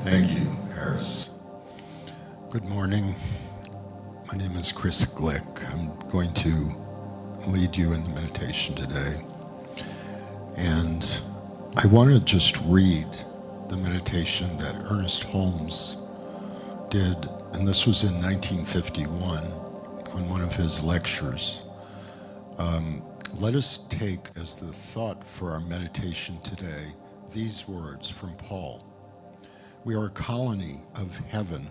Thank you, Harris. Good morning. My name is Chris Glick. I'm going to lead you in the meditation today. And I want to just read the meditation that Ernest Holmes did, and this was in 1951 on one of his lectures. Let us take as the thought for our meditation today these words from Paul. We are a colony of heaven,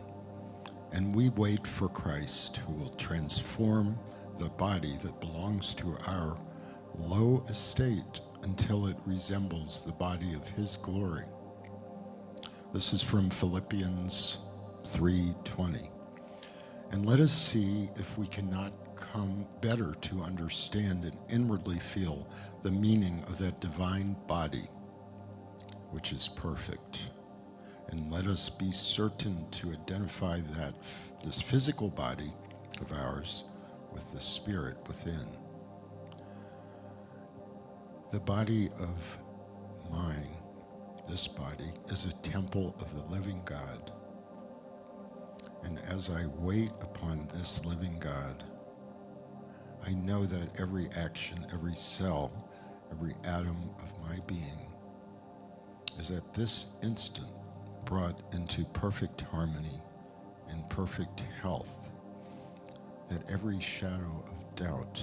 and we wait for Christ, who will transform the body that belongs to our low estate until it resembles the body of his glory. This is from Philippians 3:20. And let us see if we cannot come better to understand and inwardly feel the meaning of that divine body, which is perfect. And let us be certain to identify this physical body of ours with the spirit within. The body of mine, this body, is a temple of the living God. And as I wait upon this living God, I know that every action, every cell, every atom of my being is at this instant brought into perfect harmony and perfect health, that every shadow of doubt,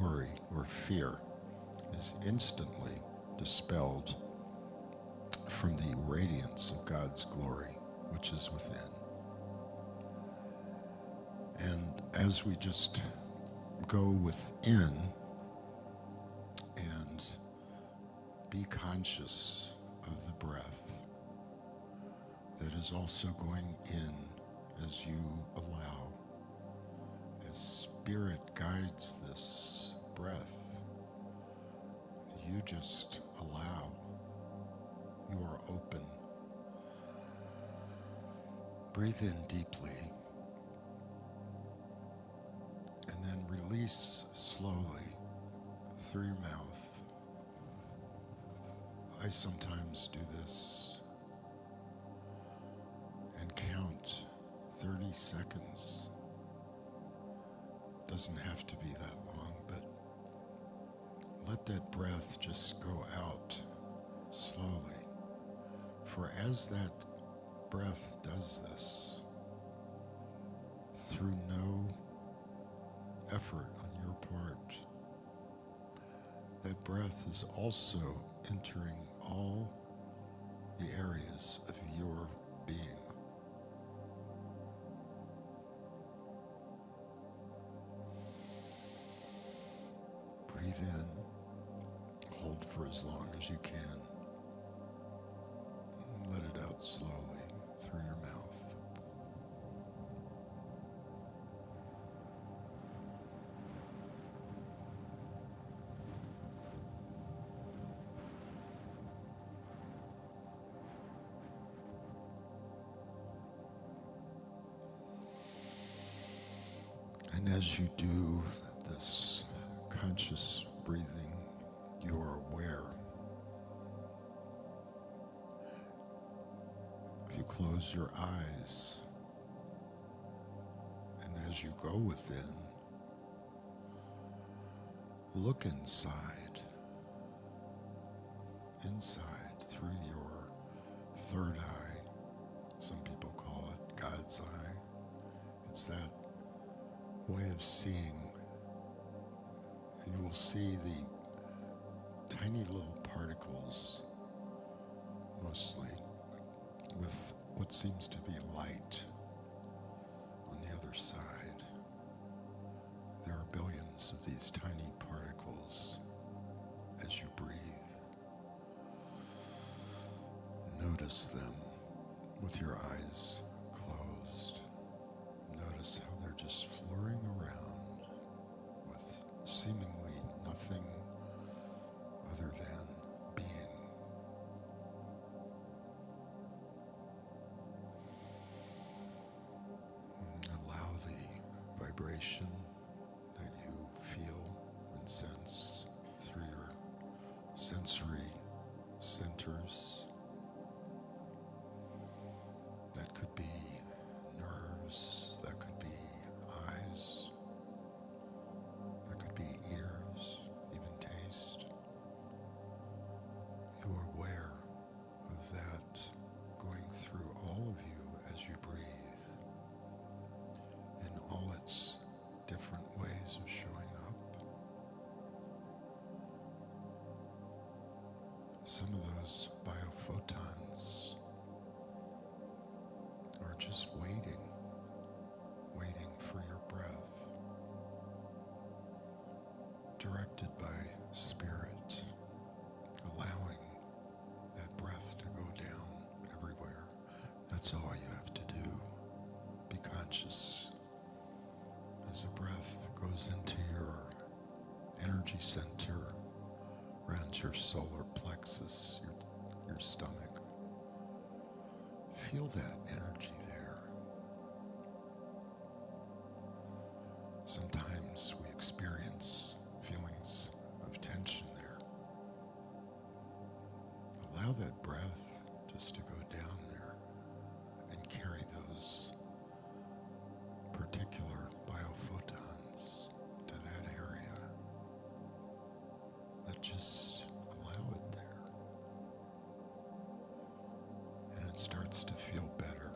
worry, or fear is instantly dispelled from the radiance of God's glory, which is within. And as we just go within and be conscious of the breath that is also going in as you allow, as Spirit guides this breath, you just allow, you are open. Breathe in deeply and then release slowly through your mouth. I sometimes do this and count 30 seconds. Doesn't have to be that long, but let that breath just go out slowly. For as that breath does this, through no effort on your part, that breath is also entering all the areas of your being. Breathe in, hold for as long as you can, let it out slowly through your mouth. And as you do this conscious breathing, you are aware. If you close your eyes, and as you go within, look inside through your third eye. Some people call it God's eye. It's that way of seeing. You will see the tiny little particles, mostly, with what seems to be light on the other side. There are billions of these tiny particles as you breathe. Notice them with your eyes closed. Notice how they're just flurrying around with seemingly nothing other than being. Allow the vibration that you feel and sense through your sensory centers some of those biophotons are just waiting for your breath, directed by Spirit, allowing that breath to go down everywhere. That's all you have to do. Be conscious as the breath goes into your energy center around your solar plexus, your stomach. Feel that energy there. Sometimes we experience feelings of tension there. Allow that breath just to go down there and carry those particular biophotons to that area. But just allow it there. And it starts to feel better.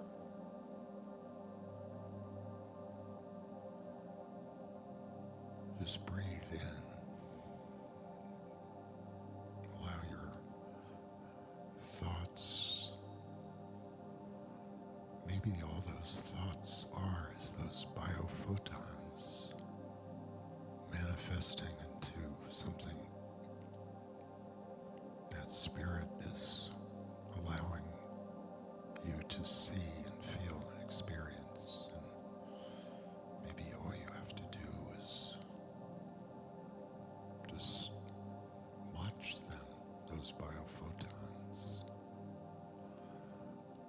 Just breathe in. Allow your thoughts, maybe all those thoughts are as those biophotons manifesting into something that Spirit is allowing you to see and feel and experience. And maybe all you have to do is just watch them, those biophotons.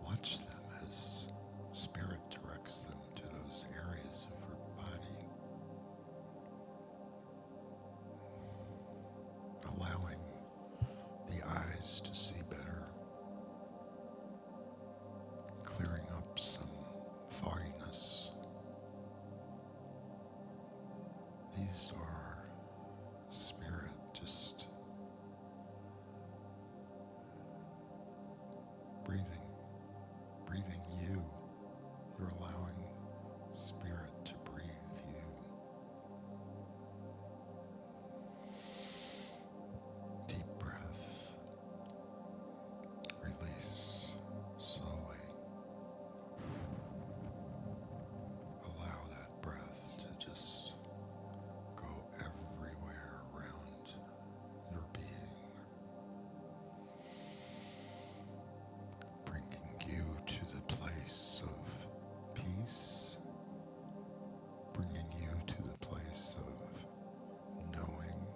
Watch them as Spirit directs them to those areas of your body, allowing the eyes to see better, clearing up some fogginess. These are Spirit just breathing you. You're allowing Spirit to breathe you. Deep breath. Release slowly. Allow that breath to just go everywhere around your being, bringing you to the place of peace, bringing you to the place of knowing.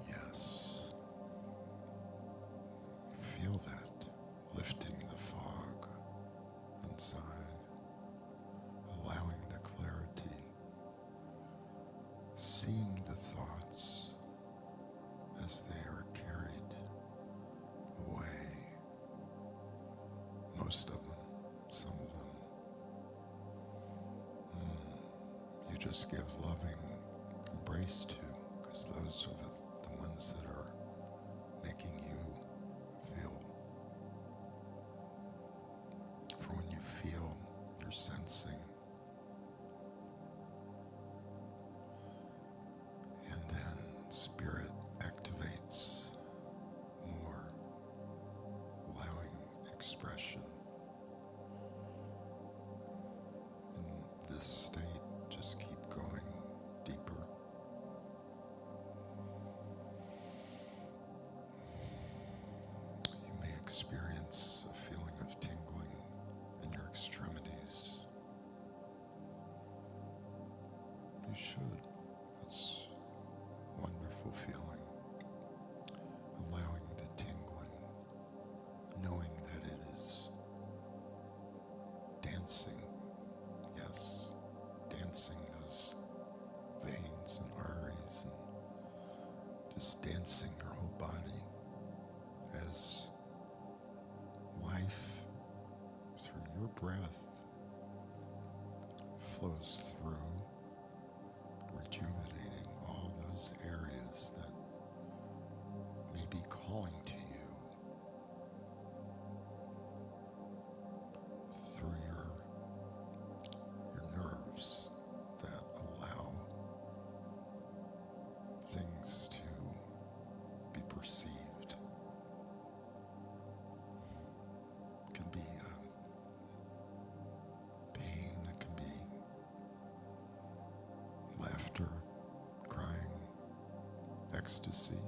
Yes. Feel that lifting the fog inside, allowing the clarity, seeing the thoughts as they are carried away. Most of them, some of them. You just give loving embrace to, because those are the ones that are making you feel. For when you feel, you're sensing. And then Spirit activates more, allowing expression. In this state, just keep going deeper. You may experience a feeling of tingling in your extremities. You should. It's a wonderful feeling. Allowing the tingling, knowing that it is dancing. Yes, dancing those veins and arteries and just dancing your whole body as life through your breath flows through, rejuvenating all those areas that may be calling to you through your nerves that allow ecstasy.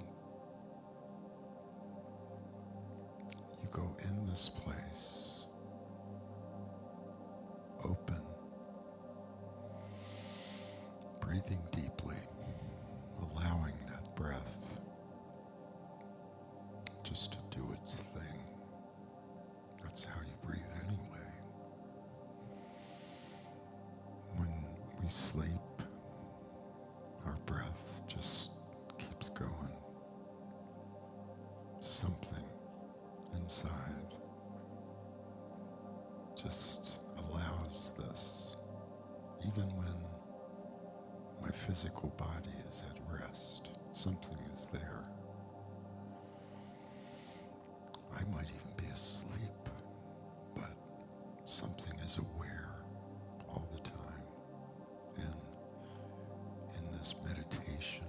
You go in this place, open, breathing deeply, allowing that breath just to do its thing. That's how you breathe anyway. When we sleep, our breath just keeps going. Something inside just allows this, even when my physical body is at rest. Something is there. I might even be asleep, but something is aware all the time. And in this meditation,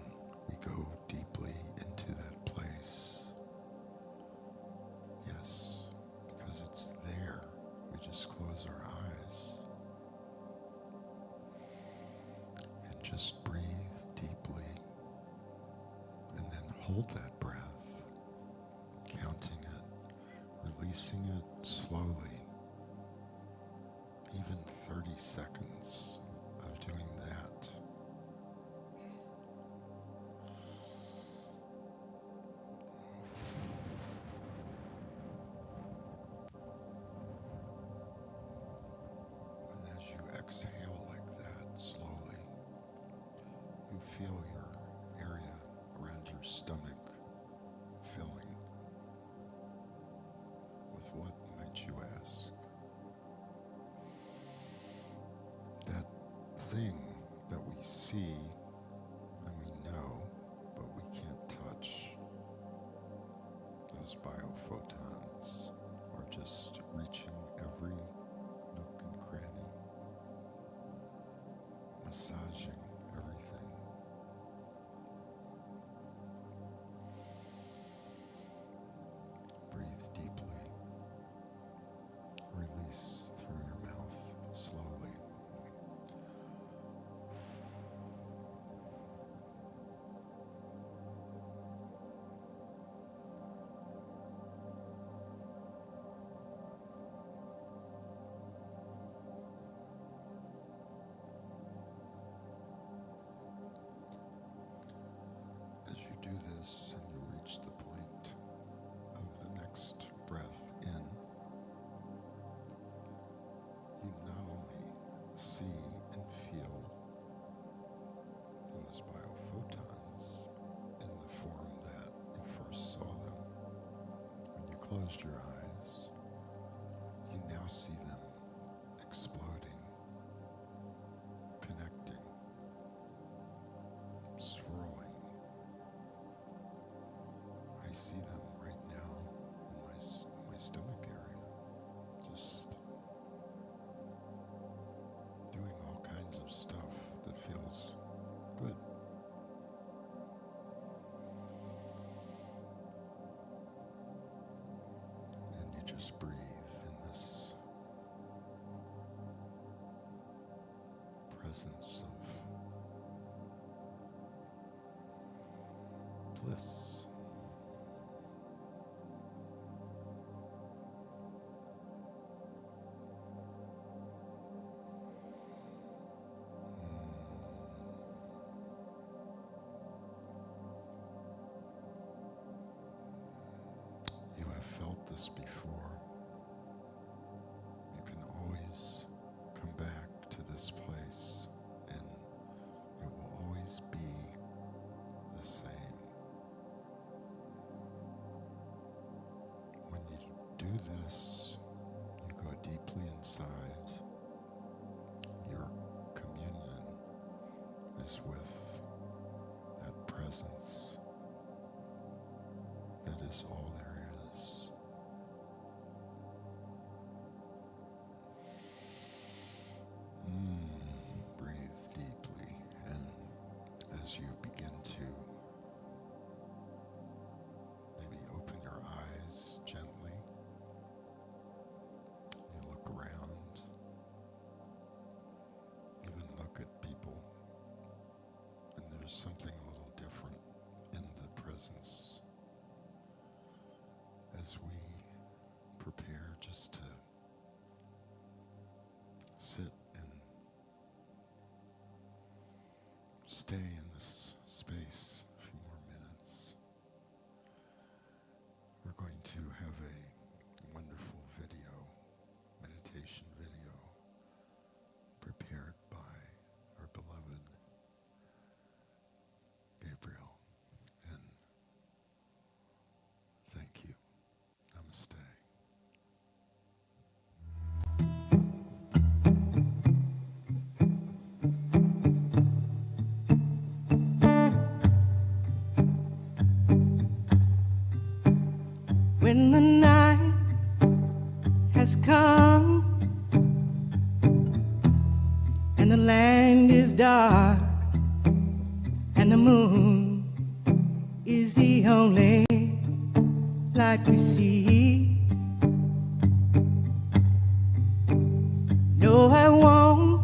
we go deeply into that place. Yes, because it's there. We just close our eyes and just breathe deeply, and then hold that breath, counting it, releasing it slowly. Even 30 seconds of doing that. And as you exhale like that slowly, you feel your area around your stomach filling. With what, might you ask? That thing that we see and we know, but we can't touch. Those biophotons are just reaching every nook and cranny, massaging everything. Breathe deeply. Release through your mouth slowly. As you do this and you reach the point of the next breath in, you not only see and feel those biophotons in the form that you first saw them when you closed your eyes, you now see them exploding, connecting, swirling. I see them right now in my stomach area, just doing all kinds of stuff that feels good. And you just breathe in this presence of bliss. You have felt this before. You can always come back to this place, and it will always be the same. When you do this, you go deeply inside. Your communion is with that presence that is all there is. Breathe deeply, and as you begin to maybe open your eyes gently, you look around, even look at people, and there's something a little different in stay in this space a few more minutes. We're going to have a wonderful video, meditation video, prepared by our beloved Gabriel. And thank you. Namaste. When the night has come and the land is dark and the moon is the only light we see, no, I won't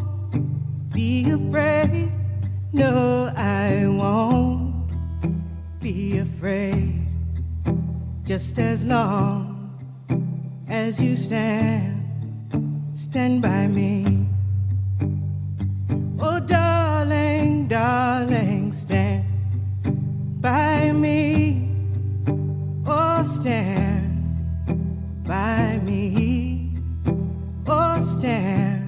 be afraid. No, I won't be afraid. Just as long as you stand by me. Oh, darling, darling, stand by me. Oh, stand by me. Oh, stand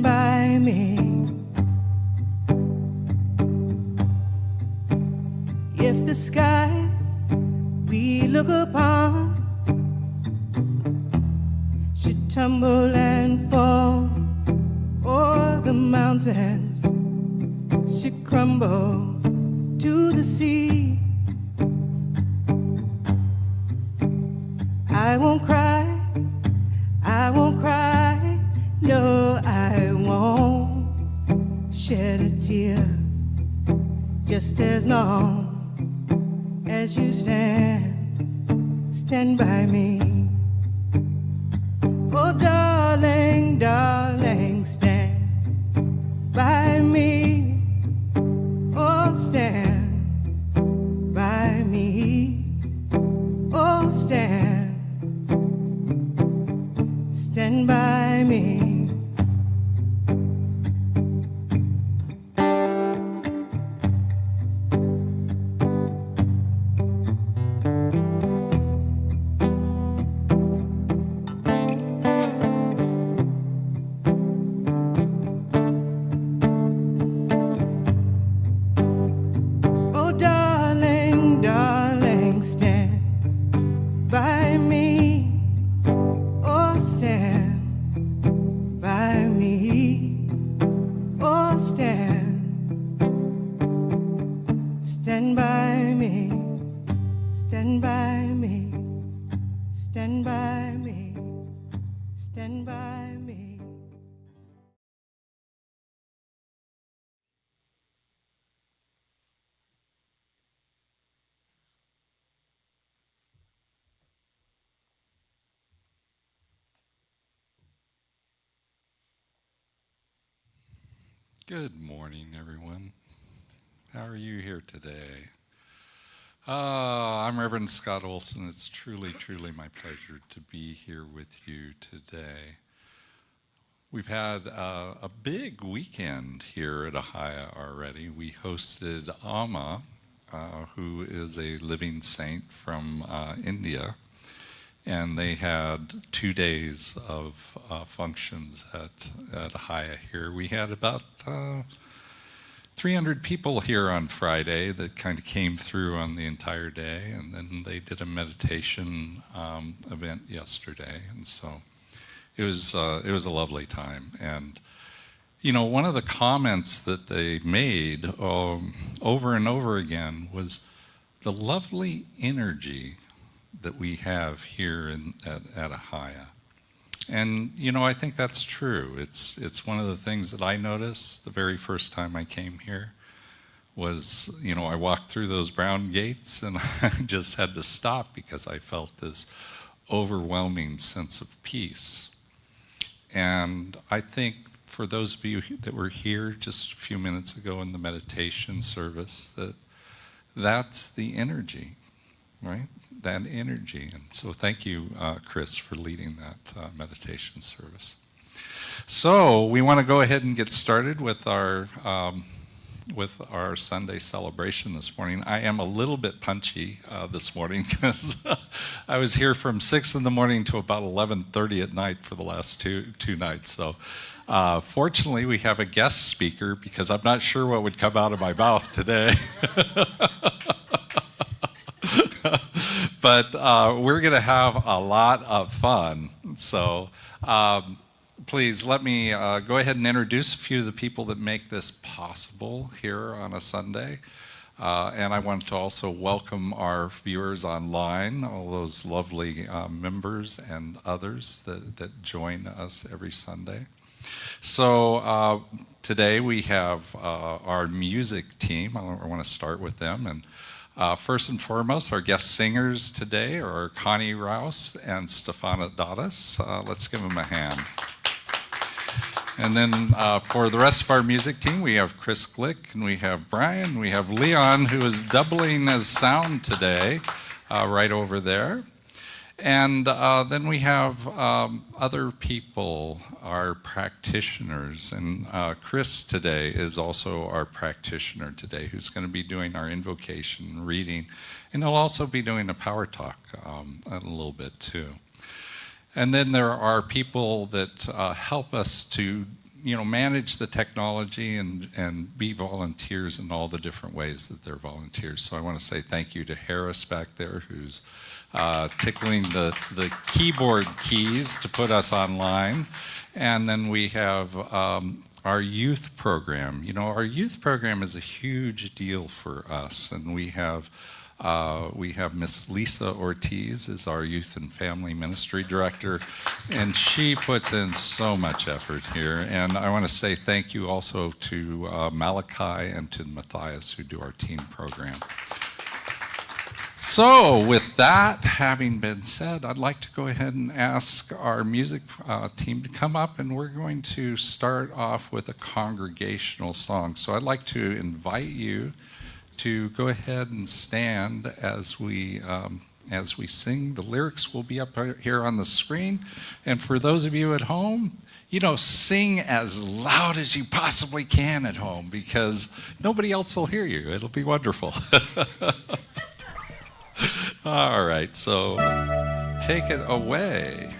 by me. If the sky we look upon should tumble and fall, or the mountains should crumble to the sea, I won't cry, no, I won't shed a tear. Just as long as you stand by me. Oh, darling, darling, stand by me. Oh, stand by me. Oh, stand by me. Good morning, everyone. How are you here today? I'm Reverend Scott Olson. It's truly, truly my pleasure to be here with you today. We've had a big weekend here at Ahiah already. We hosted Amma, who is a living saint from India, and they had 2 days of functions at Ahiah here. We had about 300 people here on Friday that kind of came through on the entire day, and then they did a meditation event yesterday, and so it was a lovely time. And you know, one of the comments that they made over and over again was the lovely energy that we have here at Ahiah. And you know, I think that's true. It's one of the things that I noticed the very first time I came here was, you know, I walked through those brown gates and I just had to stop because I felt this overwhelming sense of peace. And I think for those of you that were here just a few minutes ago in the meditation service, that's the energy, right? That energy. And so thank you, Chris, for leading that meditation service. So we want to go ahead and get started with our Sunday celebration this morning. I am a little bit punchy this morning because I was here from 6 in the morning to about 11:30 at night for the last two nights. So fortunately, we have a guest speaker because I'm not sure what would come out of my mouth today. But we're going to have a lot of fun. So please let me go ahead and introduce a few of the people that make this possible here on a Sunday. And I want to also welcome our viewers online, all those lovely members and others that join us every Sunday. So today we have our music team. I want to start with them. And first and foremost, our guest singers today are Connie Rouse and Stefana Dottis. Let's give them a hand. And then for the rest of our music team, we have Chris Glick, and we have Brian, we have Leon, who is doubling as sound today, right over there. And then we have other people, our practitioners. And Chris today is also our practitioner today, who's going to be doing our invocation, reading, and he'll also be doing a power talk a little bit too. And then there are people that help us to, manage the technology and be volunteers in all the different ways that they're volunteers. So I want to say thank you to Harris back there, who's tickling the keyboard keys to put us online. And then we have our youth program. Our youth program is a huge deal for us, and we have Miss Lisa Ortiz as our Youth and Family Ministry Director, and she puts in so much effort here. And I want to say thank you also to Malachi and to Matthias, who do our teen program. So with that having been said, I'd like to go ahead and ask our music team to come up, and we're going to start off with a congregational song. So I'd like to invite you to go ahead and stand as we sing. The lyrics will be up here on the screen. And for those of you at home, sing as loud as you possibly can at home, because nobody else will hear you. It'll be wonderful. All right, so take it away.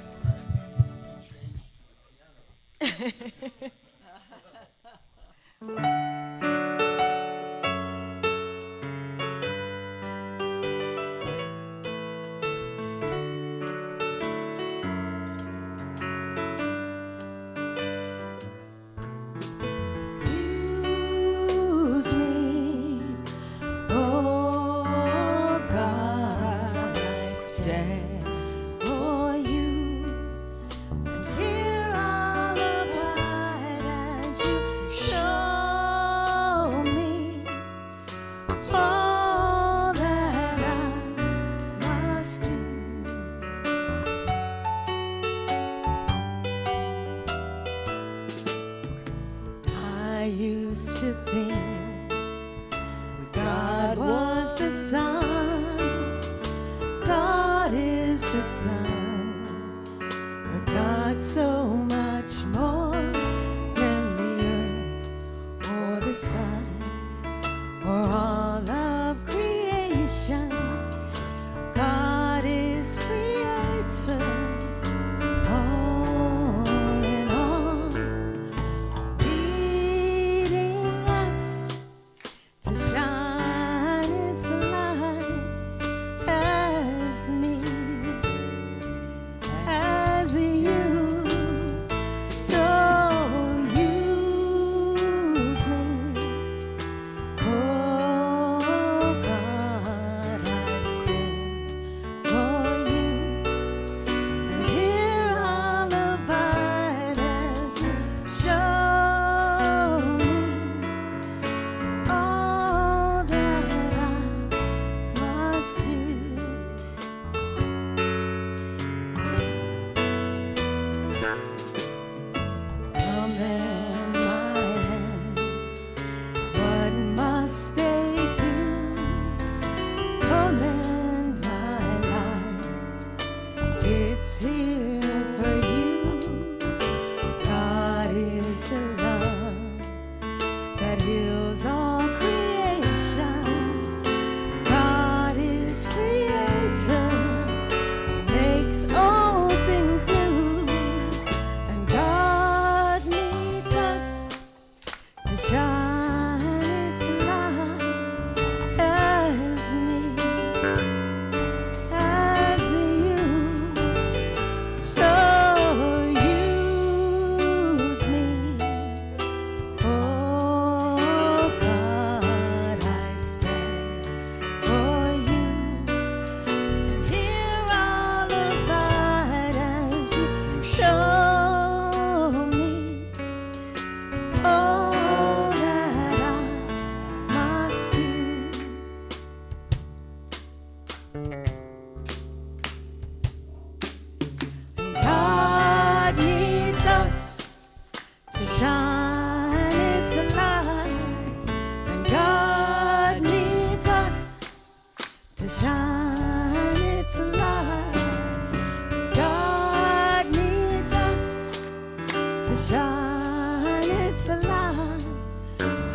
to shine its light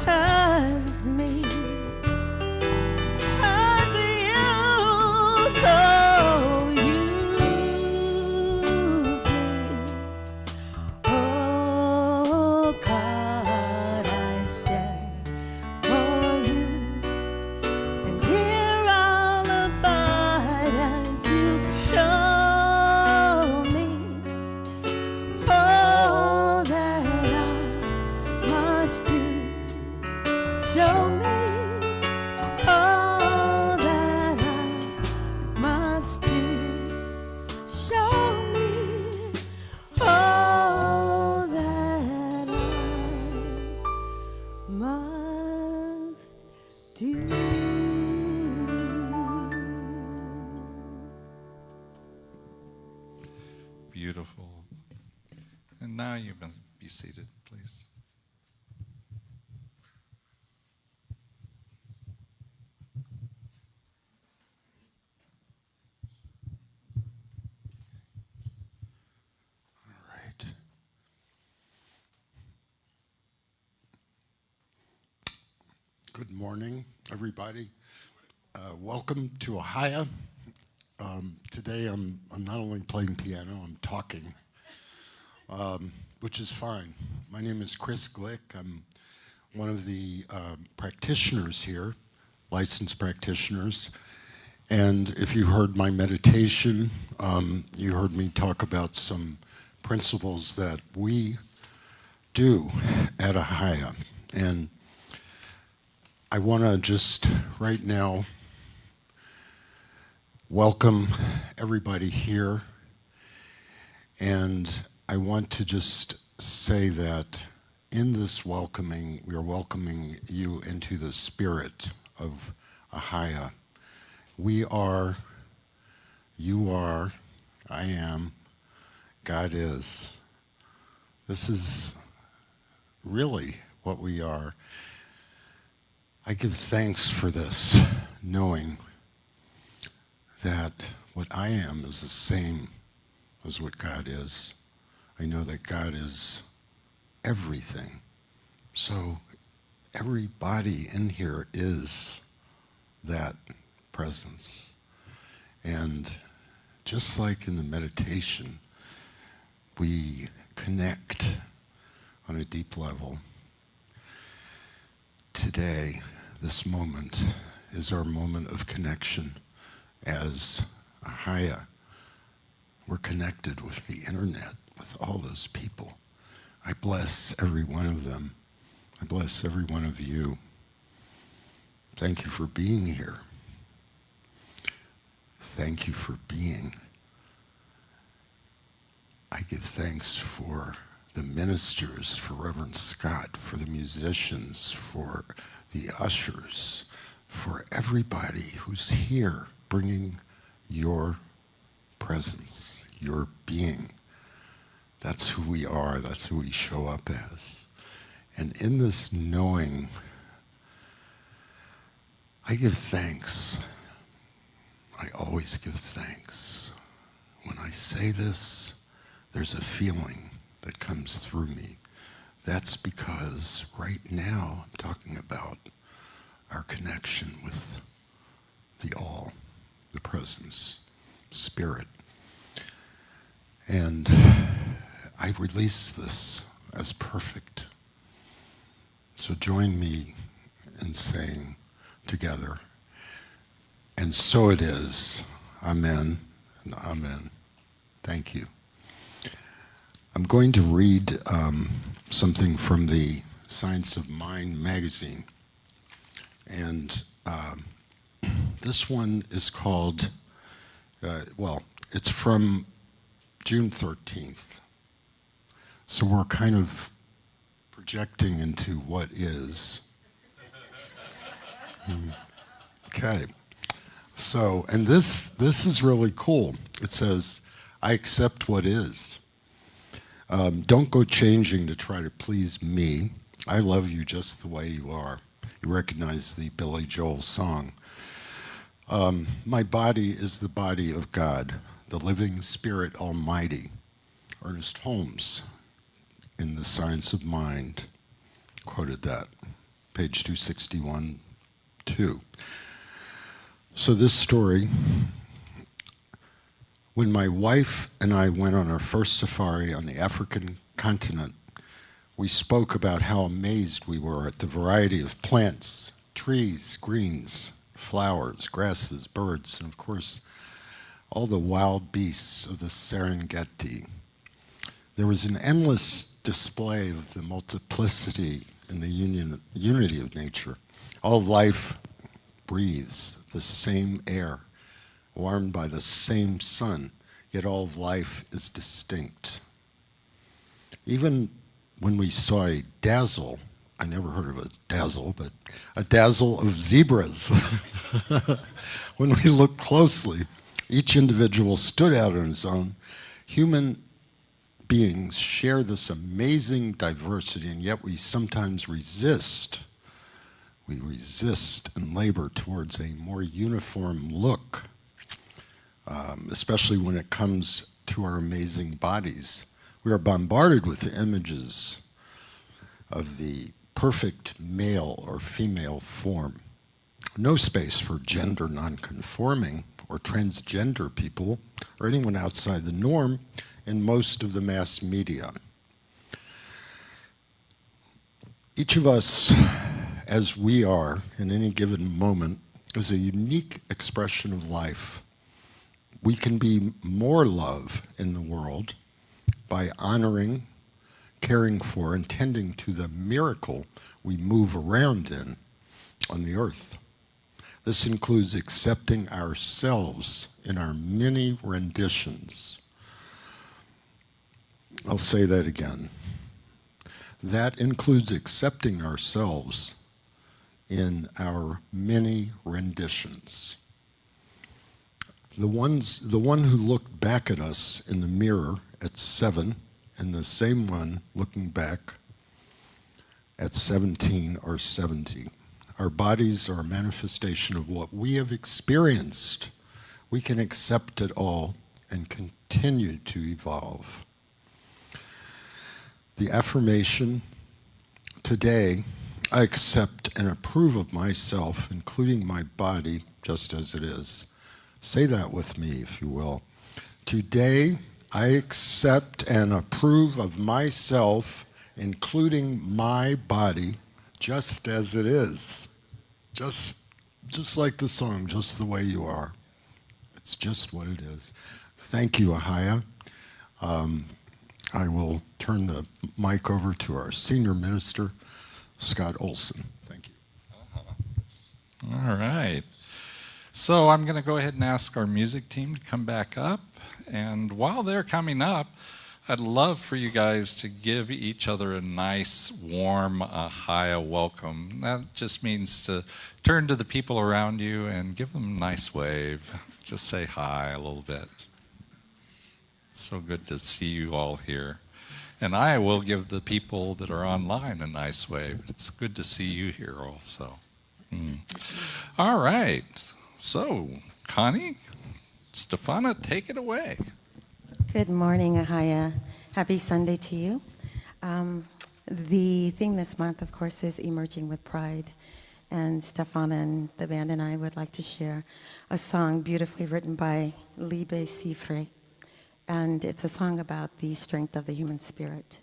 as me, as you so use me. Oh God, I stand for you, and here I'll abide as you show me all that I must do. Show me all that I must do. Show me all that I must do. Beautiful. And now you may be seated, please. All right. Good morning, everybody. Welcome to Ahiah. Today I'm not only playing piano, I'm talking, which is fine. My name is Chris Glick. I'm one of the practitioners here, licensed practitioners. And if you heard my meditation, you heard me talk about some principles that we do at Ahiah. And I want to just right now welcome everybody here. And I want to just say that in this welcoming, we are welcoming you into the spirit of Ahiah. We are, you are, I am, God is. This is really what we are. I give thanks for this, knowing that what I am is the same as what God is. I know that God is everything. So everybody in here is that presence. And just like in the meditation, we connect on a deep level. Today, this moment is our moment of connection as Ahiah. We're connected with the internet, with all those people. I bless every one of them. I bless every one of you. Thank you for being here. Thank you for being. I give thanks for the ministers, for Reverend Scott, for the musicians, for the ushers, for everybody who's here bringing your presence, your being. That's who we are. That's who we show up as. And in this knowing, I give thanks. I always give thanks. When I say this, there's a feeling that comes through me. That's because right now I'm talking about our connection with the all, the presence, spirit. And I release this as perfect. So join me in saying together, and so it is, amen and amen. Thank you. I'm going to read something from the Science of Mind magazine. And this one is called, it's from June 13th. So we're kind of projecting into what is. Okay. So, and this is really cool. It says, I accept what is. Don't go changing to try to please me. I love you just the way you are. You recognize the Billy Joel song. My body is the body of God, the living spirit almighty. Ernest Holmes. in The Science of Mind quoted that, page 261, 2. So this story, when my wife and I went on our first safari on the African continent, we spoke about how amazed we were at the variety of plants, trees, greens, flowers, grasses, birds, and of course, all the wild beasts of the Serengeti. There was an endless display of the multiplicity and the unity of nature. All life breathes the same air, warmed by the same sun, yet all of life is distinct. Even when we saw a dazzle, I never heard of a dazzle, but a dazzle of zebras. When we looked closely, each individual stood out on its own. Human beings share this amazing diversity, and yet we sometimes resist. We resist and labor towards a more uniform look, especially when it comes to our amazing bodies. We are bombarded with images of the perfect male or female form. No space for gender nonconforming or transgender people or anyone outside the norm in most of the mass media. Each of us, as we are in any given moment, is a unique expression of life. We can be more love in the world by honoring, caring for, and tending to the miracle we move around in on the earth. This includes accepting ourselves in our many renditions. I'll say that again. That includes accepting ourselves in our many renditions. The one who looked back at us in the mirror at 7 and the same one looking back at 17 or 70. Our bodies are a manifestation of what we have experienced. We can accept it all and continue to evolve. The affirmation, today, I accept and approve of myself, including my body, just as it is. Say that with me, if you will. Today, I accept and approve of myself, including my body, just as it is. Just like the song, just the way you are. It's just what it is. Thank you, Ahiah. I will turn the mic over to our senior minister, Scott Olson. Thank you. All right. So I'm going to go ahead and ask our music team to come back up. And while they're coming up, I'd love for you guys to give each other a nice, warm Ahiah welcome. That just means to turn to the people around you and give them a nice wave. Just say hi a little bit. It's so good to see you all here. And I will give the people that are online a nice wave. It's good to see you here also. All right. So, Connie, Stefana, take it away. Good morning, Ahiah. Happy Sunday to you. The theme this month, of course, is Emerging with Pride. And Stefana and the band and I would like to share a song beautifully written by Liebe Sifre. And it's a song about the strength of the human spirit.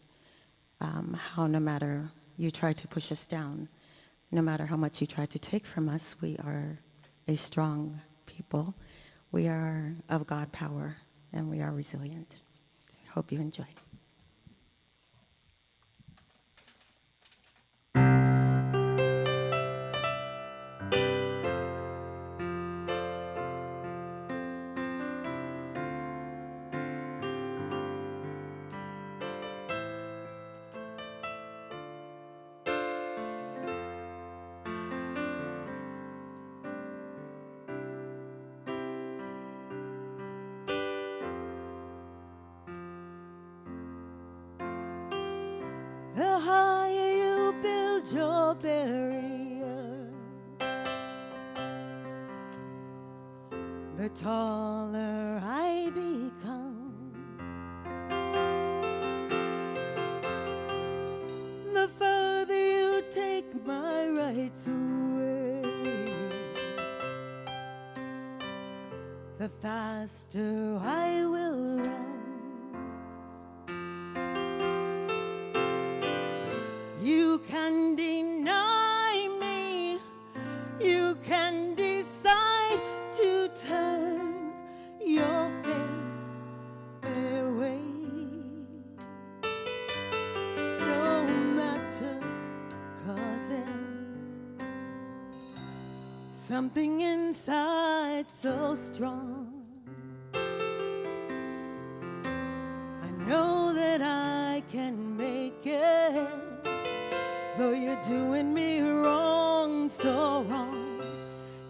How no matter you try to push us down, no matter how much you try to take from us, we are a strong people. We are of God power, and we are resilient. Hope you enjoy. The higher you build your barrier, the taller I become. fades away, the faster I will run. You can deny me, you can decide to turn your face away. No matter, 'cause there's something inside so strong. I know that I can make it, though you're doing me wrong, so wrong.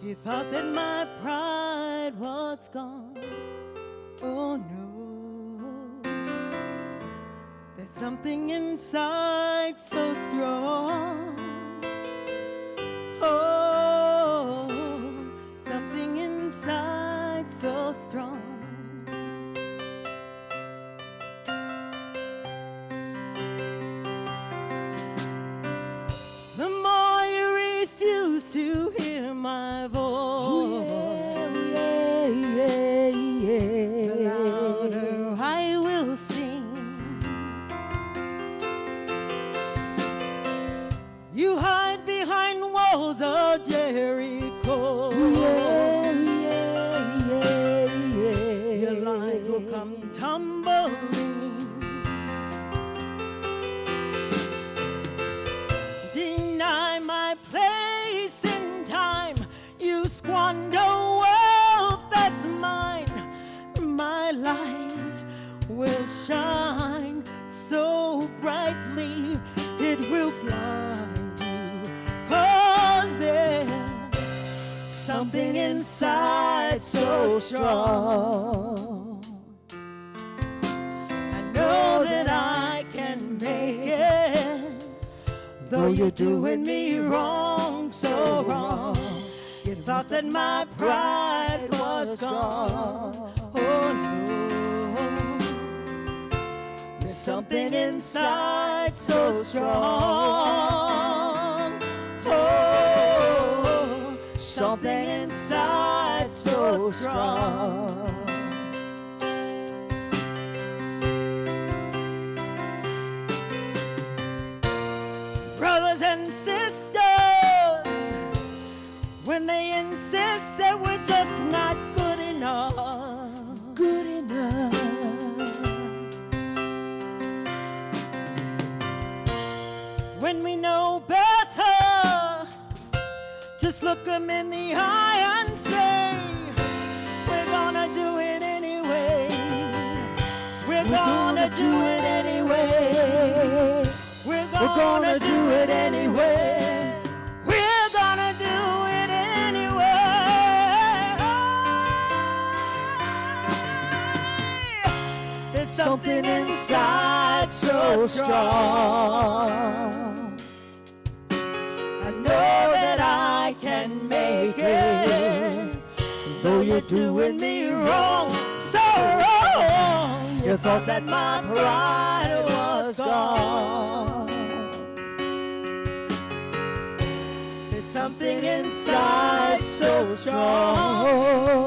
You thought that my pride was gone. Oh no, there's something inside so strong. Oh, something inside so strong. The more you refuse to hear my voice, the louder I will sing. You hide behind walls of Jericho. Your lies will come tumbling. Deny my place in time. You squander wealth that's mine. My light will shine so brightly it will blind you. 'Cause there's something inside so strong. I know that I can make it, though you're doing me wrong, so wrong. You thought that my pride was gone. Oh no, there's something inside so strong. Oh, something inside so strong. Brothers and sisters, when they insist that we're just not good enough, good enough. When we know better, just look them in the eye and say, we're gonna do it anyway. We're gonna do it anyway. We're gonna do it anyway. We're gonna do it anyway. There's something inside so strong. I know that I can make it, though you're doing me wrong, so wrong. You thought that my pride was gone. There's something inside so strong.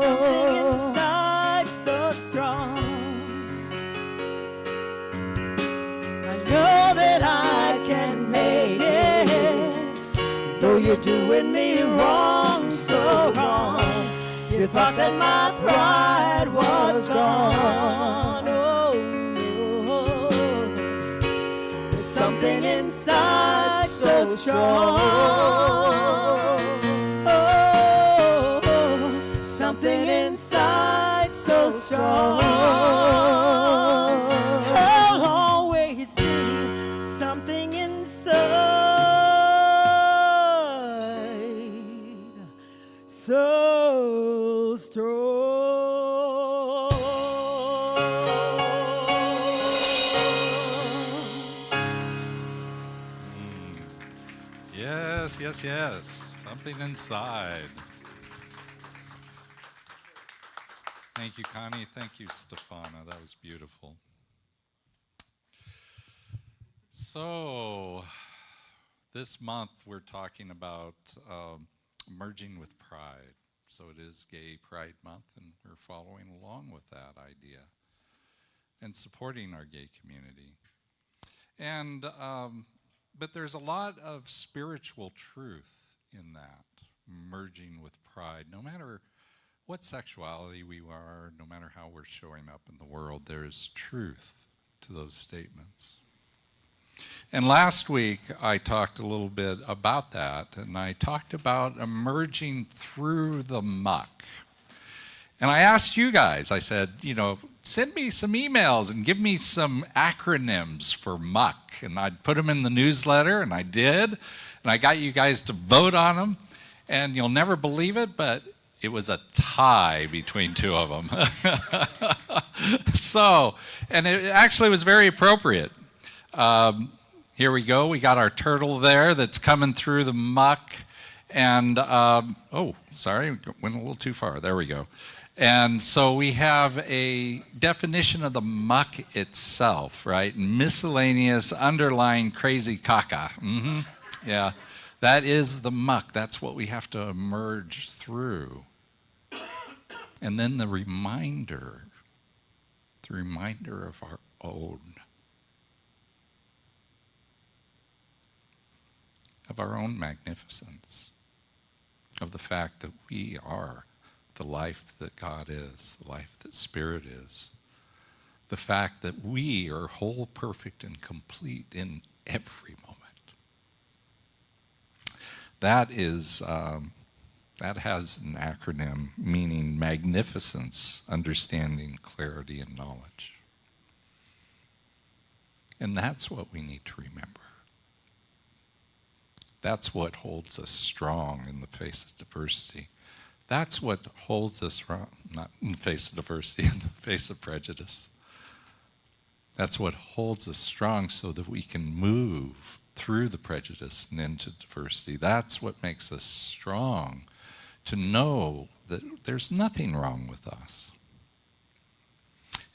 Something inside so strong. I know that I can make it, though you're doing me wrong, so wrong. You thought that my pride was gone. Oh no, there's something inside so strong. Oh, something inside so strong. There'll always be something inside so strong. Yes, yes, yes. Something inside. Thank you, Connie. Thank you, Stefana. That was beautiful. So, This month we're talking about merging with pride. So it is Gay Pride Month, and we're following along with that idea and supporting our gay community. And but there's a lot of spiritual truth in that, merging with pride. No matter what sexuality we are, no matter how we're showing up in the world, there is truth to those statements. And last week I talked a little bit about that, and I talked about emerging through the muck. And I asked you guys, I said, send me some emails and give me some acronyms for muck. And I'd put them in the newsletter, and I did. And I got you guys to vote on them. And you'll never believe it, but it was a tie between two of them. And it actually was very appropriate. Here we go. We got our turtle there that's coming through the muck. And, sorry, went a little too far. There we go. And so we have a definition of the muck itself, right? Miscellaneous, underlying, crazy caca. Yeah, that is the muck. That's what we have to emerge through. And then the reminder of our own. Of our own magnificence, of the fact that we are the life that God is, the life that Spirit is, the fact that we are whole, perfect, and complete in every moment. That has an acronym meaning magnificence, understanding, clarity, and knowledge. And that's what we need to remember. That's what holds us strong in the face of diversity. That's what holds us strong, not in the face of diversity, in the face of prejudice. That's what holds us strong so that we can move through the prejudice and into diversity. That's what makes us strong, to know that there's nothing wrong with us.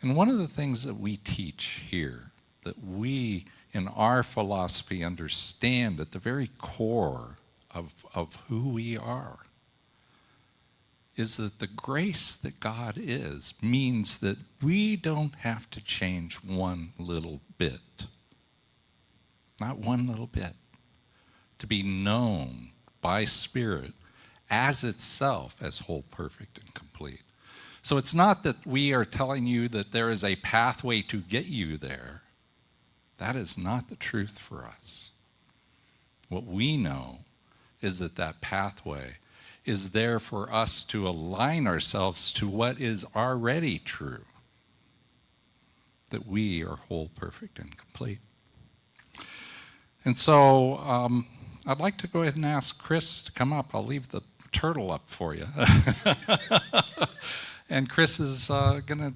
And one of the things that we teach here, that we in our philosophy understand at the very core of who we are, is that the grace that God is means that we don't have to change one little bit. Not one little bit. To be known by Spirit as itself as whole, perfect, and complete. So it's not that we are telling you that there is a pathway to get you there. That is not the truth for us. What we know is that that pathway is there for us to align ourselves to what is already true. That we are whole, perfect, and complete. And so I'd like to go ahead and ask Chris to come up. I'll leave the turtle up for you. And Chris is going to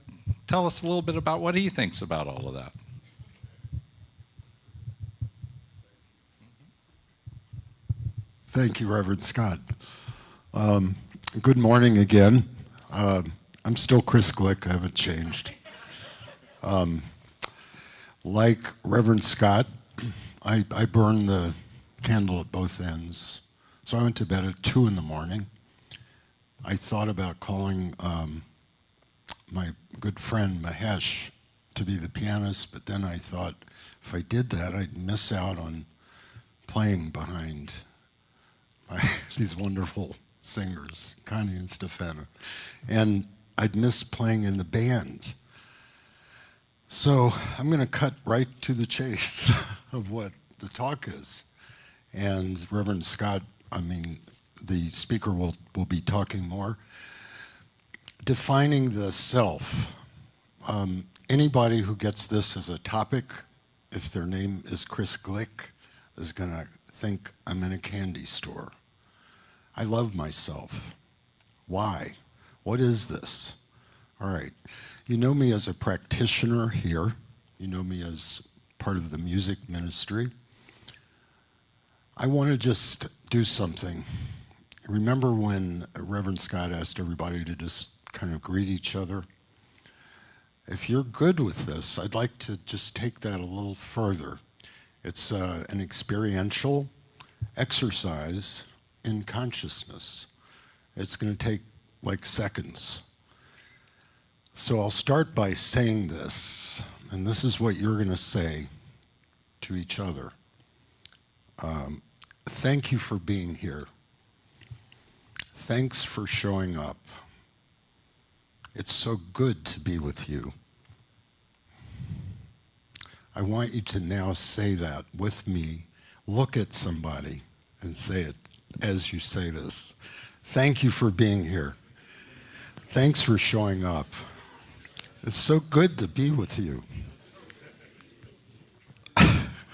tell us a little bit about what he thinks about all of that. Thank you, Reverend Scott. Good morning again. I'm still Chris Glick. I haven't changed. Like Reverend Scott, I burned the candle at both ends. So I went to bed at 2 in the morning. I thought about calling my good friend Mahesh to be the pianist, but then I thought if I did that, I'd miss out on playing behind these wonderful singers, Connie and Stefano. And I'd miss playing in the band. So I'm going to cut right to the chase of what the talk is. And Reverend Scott, the speaker will be talking more. Defining the self. Anybody who gets this as a topic, if their name is Chris Glick, is going to think I'm in a candy store. I love myself. Why? What is this? All right. You know me as a practitioner here. You know me as part of the music ministry. I want to just do something. Remember when Reverend Scott asked everybody to just kind of greet each other? If you're good with this, I'd like to just take that a little further. It's an experiential. exercise in consciousness. It's going to take like seconds. So I'll start by saying this, and this is what you're going to say to each other. Thank you for being here. Thanks for showing up. It's so good to be with you. I want you to now say that with me. Look at somebody and say it as you say this. Thank you for being here. Thanks for showing up. It's so good to be with you.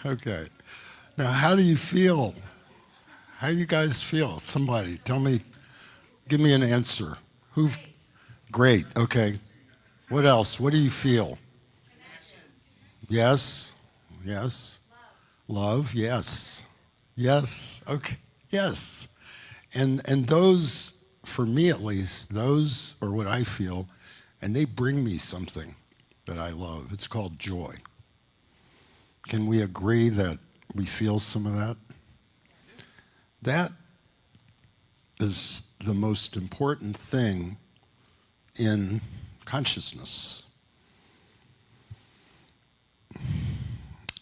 Okay. Now, how do you feel? How do you guys feel? Somebody, tell me, give me an answer. Who? Great, okay. What else? What do you feel? Connection. Yes, yes. Love, yes. Yes, okay, yes. And those, for me at least, those are what I feel, and they bring me something that I love. It's called joy. Can we agree that we feel some of that? That is the most important thing in consciousness.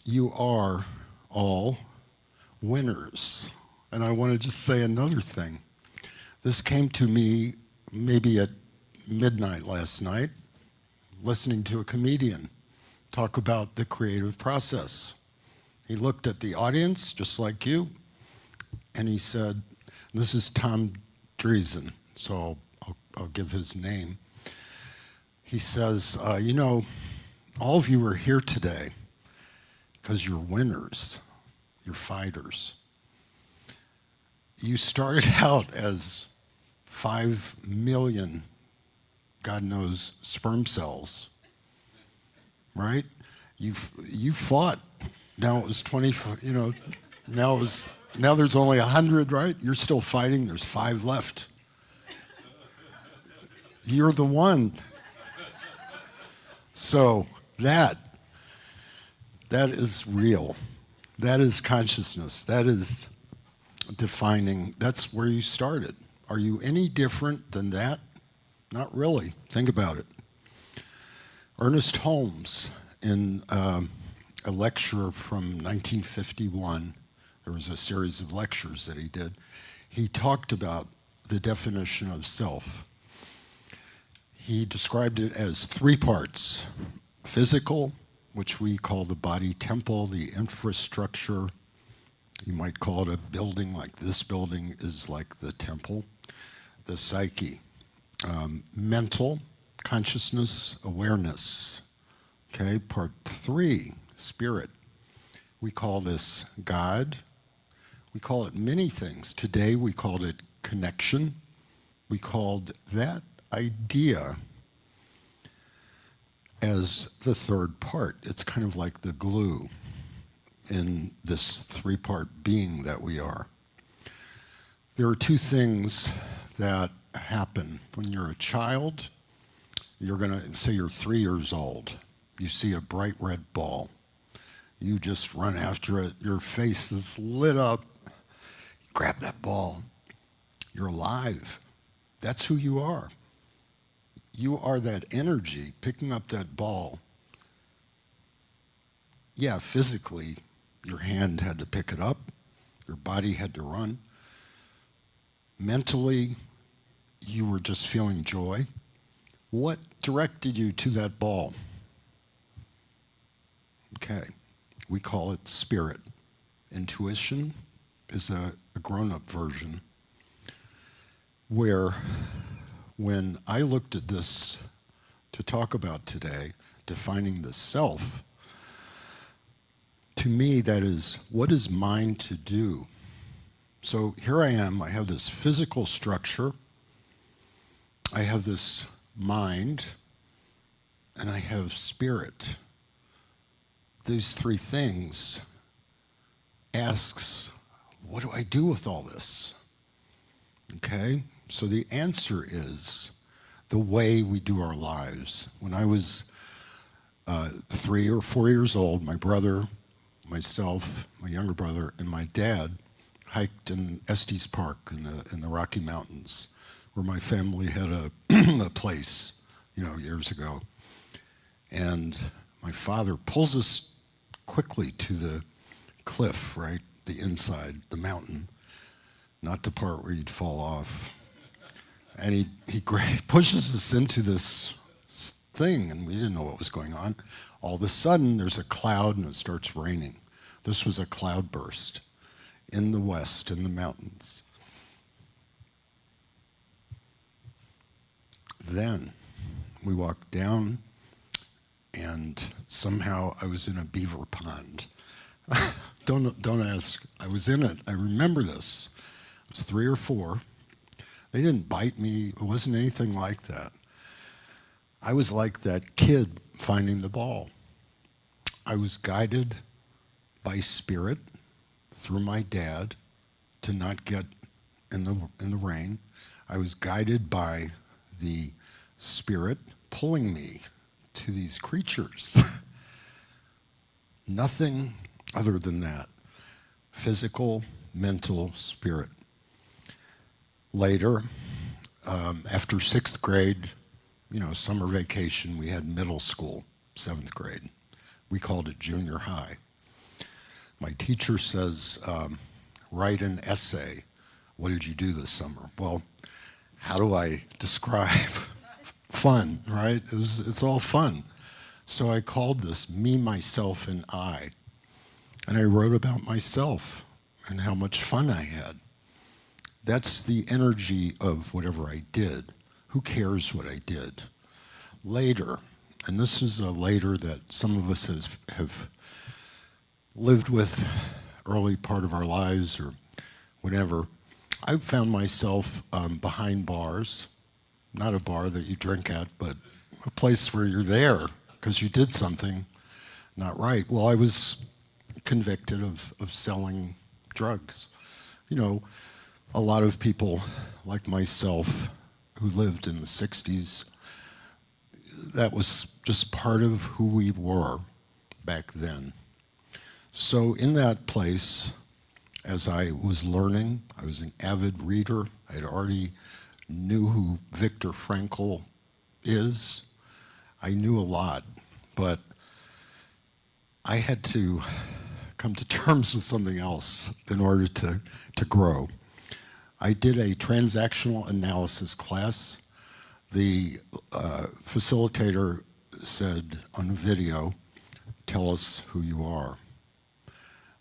You are all winners. And I want to just say another thing. This came to me maybe at midnight last night, listening to a comedian talk about the creative process. He looked at the audience, just like you, and he said, this is Tom Dreesen, so I'll give his name. He says, you know, all of you are here today because you're winners, you're fighters. You started out as 5 million, God knows, sperm cells, right? You fought. Now it was 20, you know, now there's only 100, right? You're still fighting, there's 5 left. You're the one. So that is real. That is consciousness. That is defining, that's where you started. Are you any different than that? Not really. Think about it. Ernest Holmes, in a lecture from 1951, there was a series of lectures that he did, he talked about the definition of self. He described it as 3 parts: physical, which we call the body temple, the infrastructure. You might call it a building, like this building is like the temple. The psyche, mental, consciousness, awareness. Okay, part 3, spirit. We call this God. We call it many things. Today we called it connection. We called that idea as the 3rd part. It's kind of like the glue in this 3-part being that we are. There are 2 things that happen when you're a child. You're going to say you're 3 years old. You see a bright red ball. You just run after it. Your face is lit up. You grab that ball. You're alive. That's who you are. You are that energy picking up that ball. Yeah, physically, your hand had to pick it up. Your body had to run. Mentally, you were just feeling joy. What directed you to that ball? Okay, we call it spirit. Intuition is a grown-up version where when I looked at this to talk about today, defining the self, to me that is, what is mine to do? So here I am, I have this physical structure, I have this mind, and I have spirit. These 3 things asks, what do I do with all this? Okay, so the answer is the way we do our lives. When I was 3 or 4 years old, my brother, myself, my younger brother, and my dad hiked in Estes Park in the Rocky Mountains, where my family had a a place, years ago. And my father pulls us quickly to the cliff, right, the inside, the mountain, not the part where you'd fall off. And he pushes us into this thing, and we didn't know what was going on. All of a sudden, there's a cloud, and it starts raining. This was a cloud burst in the west, in the mountains. Then we walked down, and somehow I was in a beaver pond. Don't ask. I was in it. I remember this. It was 3 or 4. They didn't bite me. It wasn't anything like that. I was like that kid finding the ball. I was guided by spirit through my dad to not get in the rain. I was guided by the spirit pulling me to these creatures. Nothing other than that. Physical, mental, spirit. Later, after 6th grade, summer vacation, we had middle school, 7th grade. We called it junior high. My teacher says, write an essay. What did you do this summer? Well, how do I describe fun, right? It's all fun. So I called this Me, Myself, and I. And I wrote about myself and how much fun I had. That's the energy of whatever I did. Who cares what I did? Later, and this is a later that some of us have lived with early part of our lives or whatever, I found myself behind bars, not a bar that you drink at, but a place where you're there because you did something not right. Well, I was convicted of selling drugs. A lot of people like myself who lived in the 60s, that was just part of who we were back then. So in that place, as I was learning, I was an avid reader. I had already knew who Viktor Frankl is. I knew a lot, but I had to come to terms with something else in order to grow. I did a transactional analysis class. The facilitator said on video, tell us who you are.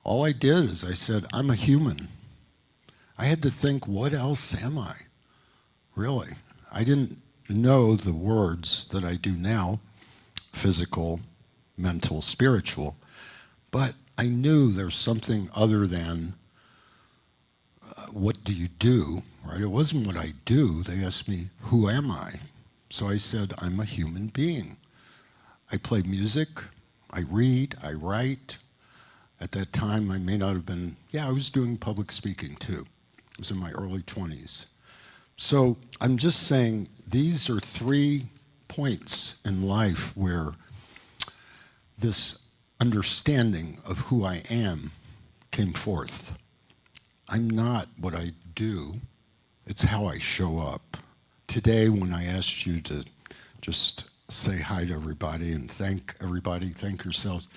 All I did is I said, I'm a human. I had to think, what else am I? Really. I didn't know the words that I do now, physical, mental, spiritual, but I knew there's something other than what do you do, right? It wasn't what I do. They asked me, who am I? So I said, I'm a human being. I play music, I read, I write. At that time, I may not have been, I was doing public speaking too. I was in my early 20s. So I'm just saying, these are 3 points in life where this understanding of who I am came forth. I'm not what I do, it's how I show up. Today, when I asked you to just say hi to everybody and thank everybody, thank yourselves,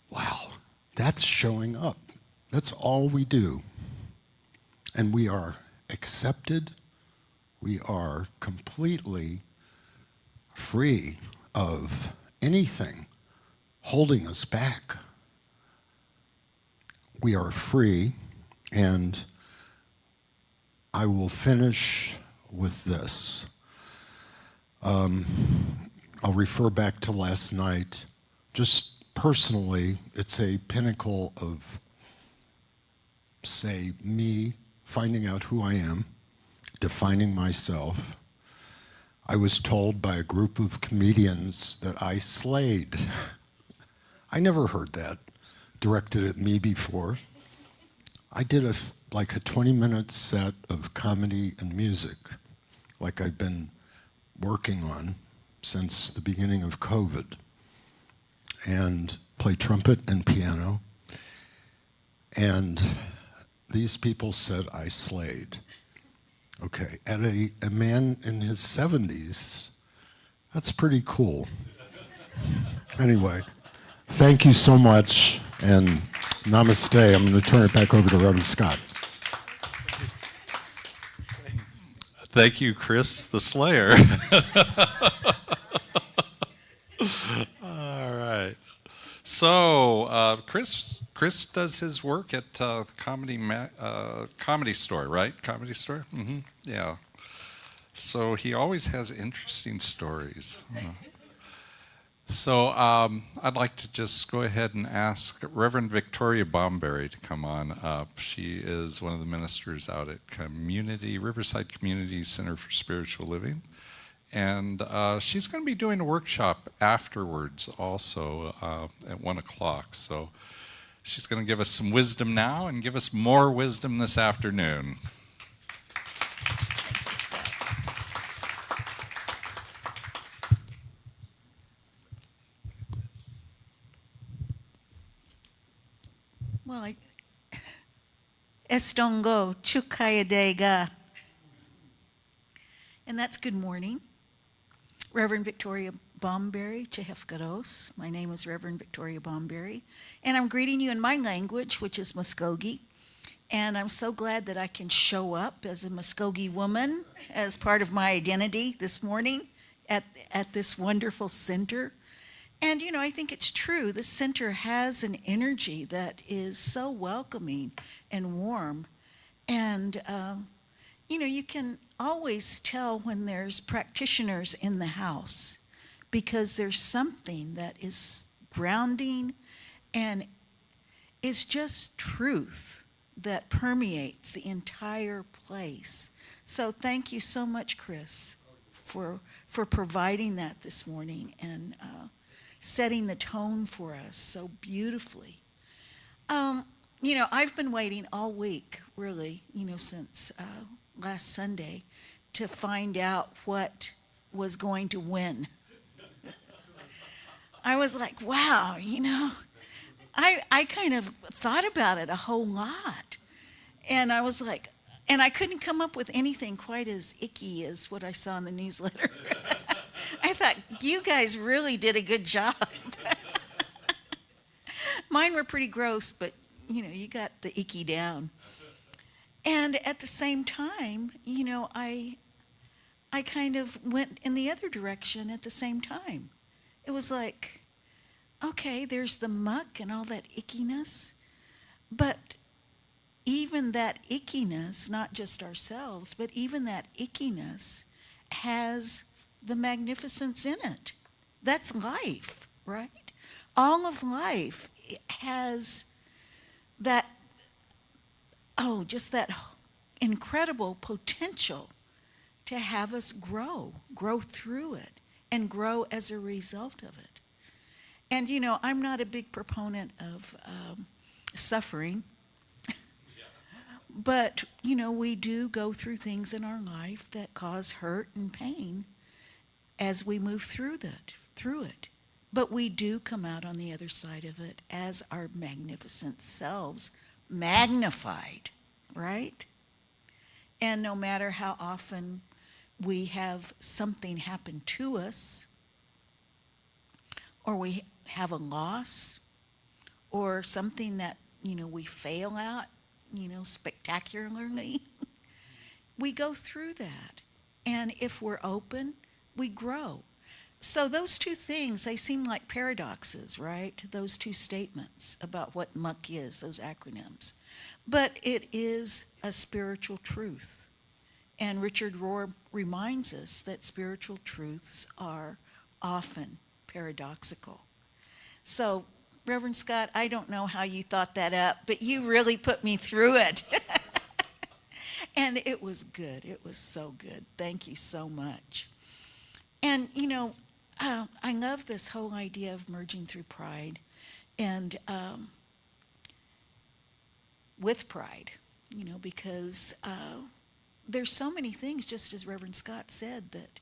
wow, that's showing up. That's all we do. And we are accepted, we are completely free of anything holding us back. We are free. And I will finish with this. I'll refer back to last night. Just personally, it's a pinnacle of, say, me finding out who I am, defining myself. I was told by a group of comedians that I slayed. I never heard that directed at me before. I did a 20-minute set of comedy and music, like I've been working on since the beginning of COVID, and play trumpet and piano. And these people said I slayed. Okay, at a man in his 70s, that's pretty cool. Anyway, thank you so much, and namaste. I'm going to turn it back over to Reverend Scott. Thank you, Chris the Slayer. All right. So Chris does his work at the Comedy Store, right? Comedy Store? Mm-hmm. Yeah. So he always has interesting stories. So I'd like to just go ahead and ask Reverend Victoria Bomberry to come on up. She is one of the ministers out at Riverside Community Center for Spiritual Living. And she's going to be doing a workshop afterwards also at 1 o'clock. So she's going to give us some wisdom now and give us more wisdom this afternoon. Well, Estongo Chukayadega. And that's good morning. Reverend Victoria Bomberry, Chehefkaros. My name is Reverend Victoria Bomberry, and I'm greeting you in my language, which is Muskogee. And I'm so glad that I can show up as a Muskogee woman as part of my identity this morning at this wonderful center. And, you know, I think it's true. This center has an energy that is so welcoming and warm. And, you know, you can always tell when there's practitioners in the house because there's something that is grounding and is just truth that permeates the entire place. So thank you so much, Chris, for providing that this morning and setting the tone for us so beautifully. You know, I've been waiting all week, really, you know, since last Sunday to find out what was going to win. I was like, wow, you know, I kind of thought about it a whole lot. And I was like, and I couldn't come up with anything quite as icky as what I saw in the newsletter. I thought, you guys really did a good job. Mine were pretty gross, but, you know, you got the icky down. And at the same time, you know, I kind of went in the other direction at the same time. It was like, okay, there's the muck and all that ickiness, but even that ickiness, not just ourselves, but even that ickiness has the magnificence in it. That's life, right? All of life has that, just that incredible potential to have us grow through it, and grow as a result of it. And, you know, I'm not a big proponent of suffering, but, you know, we do go through things in our life that cause hurt and pain as we move through it. But we do come out on the other side of it as our magnificent selves, magnified, right? And no matter how often we have something happen to us, or we have a loss, or something that, you know, we fail at, you know, spectacularly, we go through that. And if we're open, we grow. So those two things, they seem like paradoxes, right? Those two statements about what muck is, those acronyms. But it is a spiritual truth. And Richard Rohr reminds us that spiritual truths are often paradoxical. So, Reverend Scott, I don't know how you thought that up, but you really put me through it. And it was good. It was so good. Thank you so much. And, you know, I love this whole idea of merging through pride and with pride, you know, because there's so many things, just as Reverend Scott said, that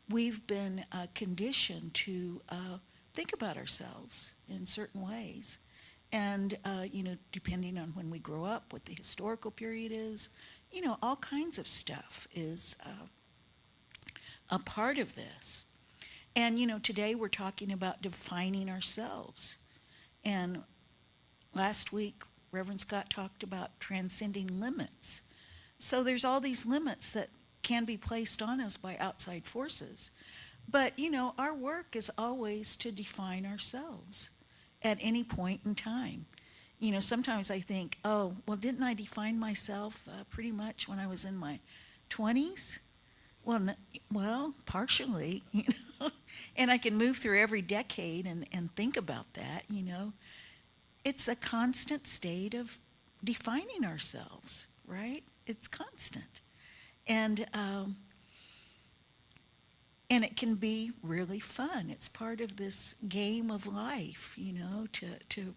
we've been conditioned to think about ourselves in certain ways. And, depending on when we grow up, what the historical period is, all kinds of stuff is a part of this. And, today we're talking about defining ourselves. And last week, Reverend Scott talked about transcending limits. So there's all these limits that can be placed on us by outside forces. But, our work is always to define ourselves at any point in time. Sometimes I think, oh, well, didn't I define myself pretty much when I was in my 20s? Well, partially, and I can move through every decade and think about that, It's a constant state of defining ourselves, right? It's constant. And it can be really fun. It's part of this game of life, to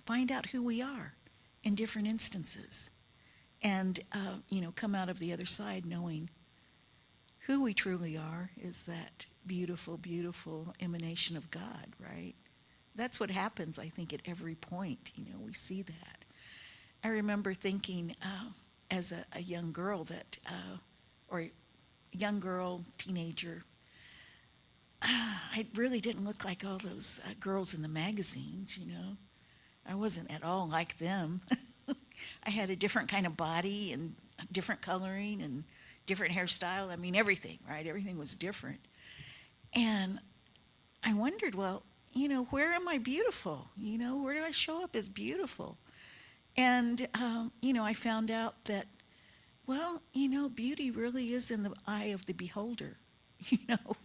find out who we are in different instances. And, come out of the other side knowing who we truly are is that beautiful, beautiful emanation of God, right? That's what happens, I think, at every point, we see that. I remember thinking as a young girl teenager, I really didn't look like all those girls in the magazines, I wasn't at all like them. I had a different kind of body and different coloring and different hairstyle. I mean, everything, right? Everything was different. And I wondered, well, where am I beautiful? Where do I show up as beautiful? And, I found out that, well, beauty really is in the eye of the beholder.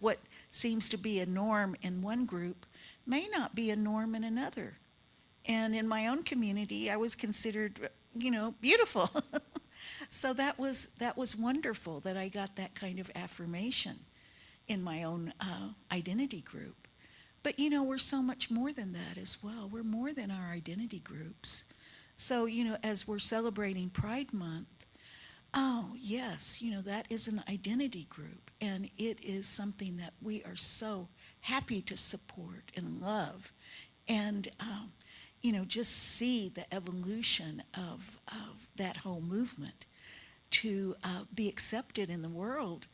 What seems to be a norm in one group may not be a norm in another. And in my own community, I was considered, beautiful. So that was wonderful that I got that kind of affirmation in my own identity group. But, we're so much more than that as well. We're more than our identity groups. So, as we're celebrating Pride Month, oh, yes, that is an identity group. And it is something that we are so happy to support and love. And, just see the evolution of that whole movement to be accepted in the world.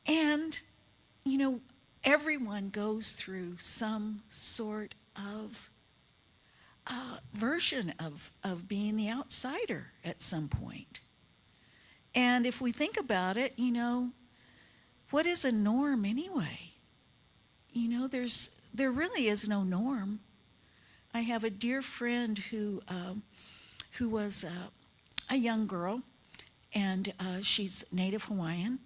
And, everyone goes through some sort of version of being the outsider at some point. And if we think about it, what is a norm anyway? There really is no norm. I have a dear friend who was a young girl, and she's Native Hawaiian.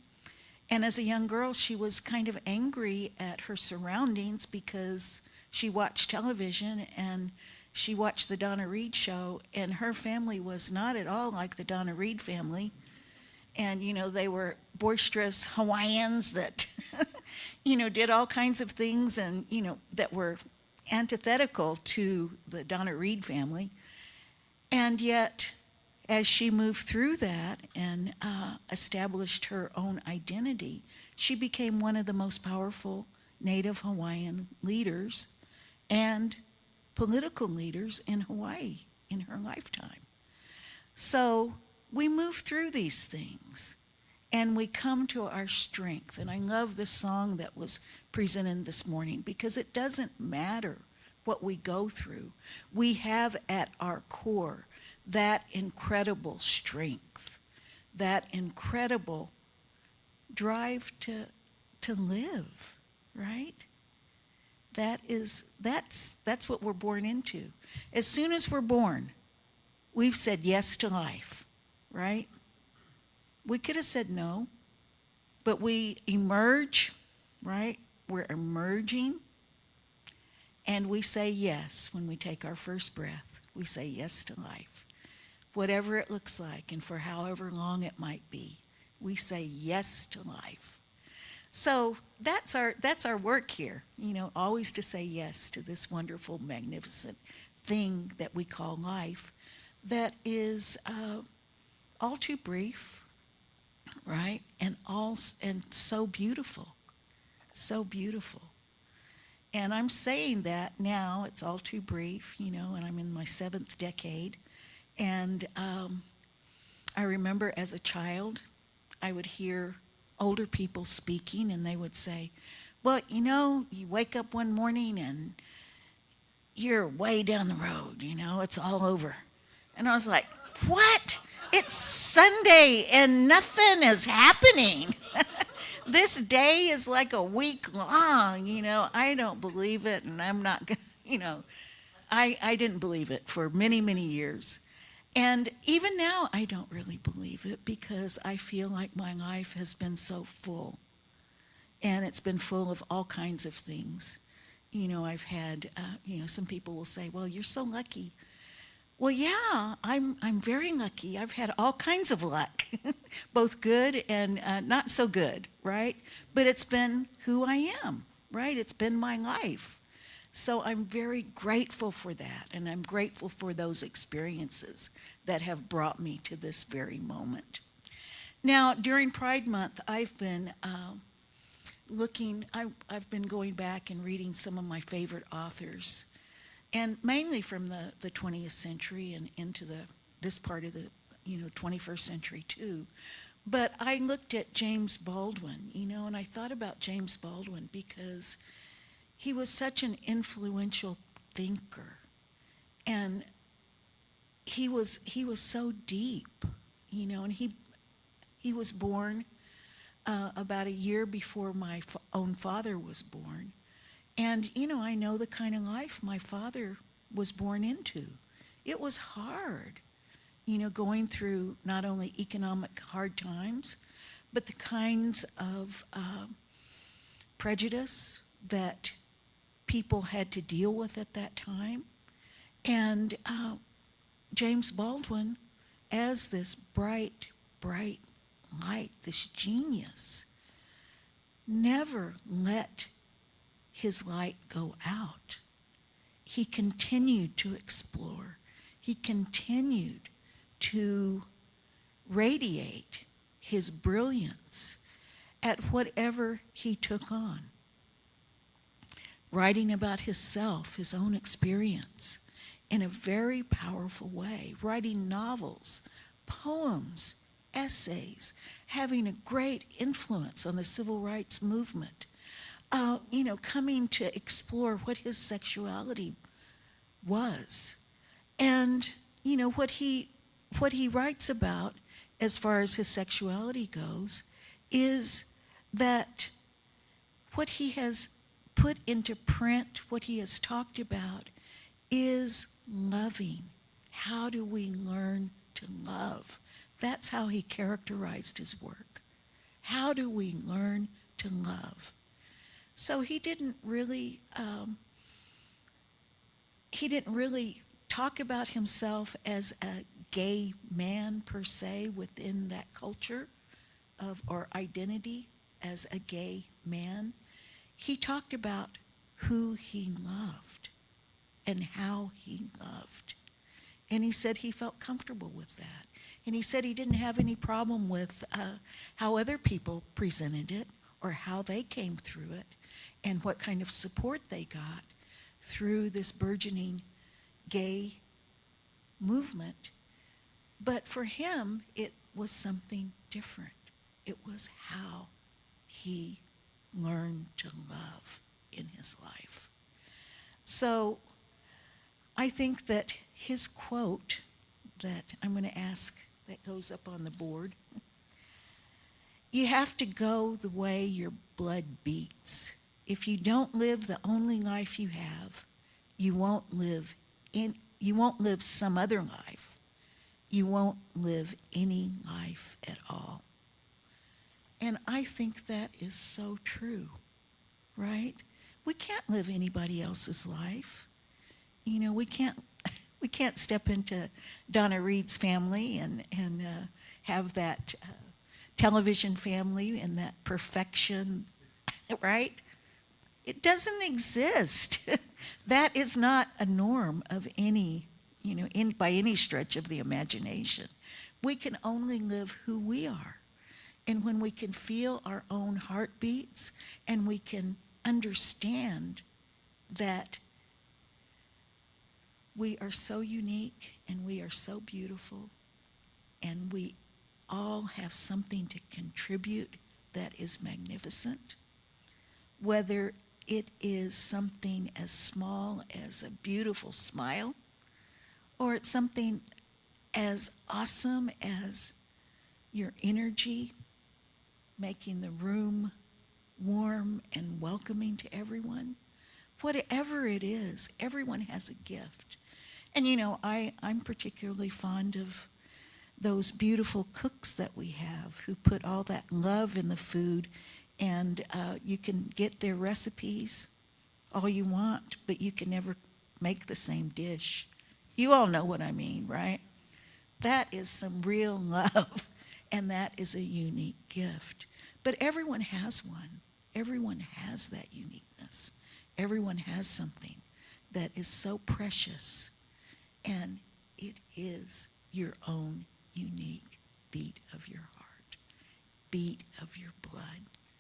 And as a young girl, she was kind of angry at her surroundings because she watched television and she watched the Donna Reed show, and her family was not at all like the Donna Reed family. And, they were boisterous Hawaiians that, did all kinds of things and, that were antithetical to the Donna Reed family. And yet, as she moved through that and established her own identity, she became one of the most powerful Native Hawaiian leaders and political leaders in Hawaii in her lifetime. So we move through these things and we come to our strength. And I love the song that was presented this morning because it doesn't matter what we go through. We have at our core that incredible strength, that incredible drive to live, right? That's what we're born into. As soon as we're born, we've said yes to life, right? We could have said no, but we emerge, right? We're emerging, and we say yes when we take our first breath. We say yes to life, whatever it looks like, and for however long it might be. We say yes to life. So that's our work here, always to say yes to this wonderful, magnificent thing that we call life that is all too brief, right? And so beautiful, so beautiful. And I'm saying that now, it's all too brief, and I'm in my 7th decade. And I remember as a child, I would hear older people speaking, and they would say, well, you wake up one morning and you're way down the road, it's all over. And I was like, what? It's Sunday and nothing is happening. This day is like a week long, I don't believe it, and I'm not going to, I didn't believe it for many, many years. And even now, I don't really believe it because I feel like my life has been so full. And it's been full of all kinds of things. I've had, some people will say, well, you're so lucky. Well, yeah, I'm very lucky. I've had all kinds of luck, both good and not so good, right? But it's been who I am, right? It's been my life. So I'm very grateful for that, and I'm grateful for those experiences that have brought me to this very moment. Now, during Pride Month, I've been I've been going back and reading some of my favorite authors, and mainly from the 20th century and into this part of the 21st century too. But I looked at James Baldwin, and I thought about James Baldwin because he was such an influential thinker, and he was so deep, and he was born about a year before my own father was born. And, I know the kind of life my father was born into. It was hard, going through not only economic hard times, but the kinds of prejudice that people had to deal with at that time. And James Baldwin, as this bright, bright light, this genius, never let his light go out. He continued to explore. He continued to radiate his brilliance at whatever he took on. Writing about himself, his own experience, in a very powerful way. Writing novels, poems, essays, having a great influence on the civil rights movement. Coming to explore what his sexuality was. And, what he writes about as far as his sexuality goes is that what he has put into print, what he has talked about, is loving. How do we learn to love? That's how he characterized his work. How do we learn to love? So he didn't really talk about himself as a gay man per se within that culture or identity as a gay man. He talked about who he loved and how he loved. And he said he felt comfortable with that. And he said he didn't have any problem with how other people presented it or how they came through it and what kind of support they got through this burgeoning gay movement. But for him, it was something different. It was how he learned to love in his life. So I think that his quote that I'm going to ask that goes up on the board, you have to go the way your blood beats. If you don't live the only life you have, you won't live some other life. You won't live any life at all. And I think that is so true, right? We can't live anybody else's life. We can't step into Donna Reed's family and have that television family and that perfection, right? It doesn't exist. That is not a norm of any, by any stretch of the imagination. We can only live who we are. And when we can feel our own heartbeats and we can understand that we are so unique and we are so beautiful, and we all have something to contribute that is magnificent, whether it is something as small as a beautiful smile, or it's something as awesome as your energy, making the room warm and welcoming to everyone. Whatever it is, everyone has a gift. And you know, I'm particularly fond of those beautiful cooks that we have who put all that love in the food, and you can get their recipes all you want, but you can never make the same dish. You all know what I mean, right? That is some real love, and that is a unique gift. But everyone has one. Everyone has that uniqueness. Everyone has something that is so precious, and it is your own unique beat of your heart, beat of your blood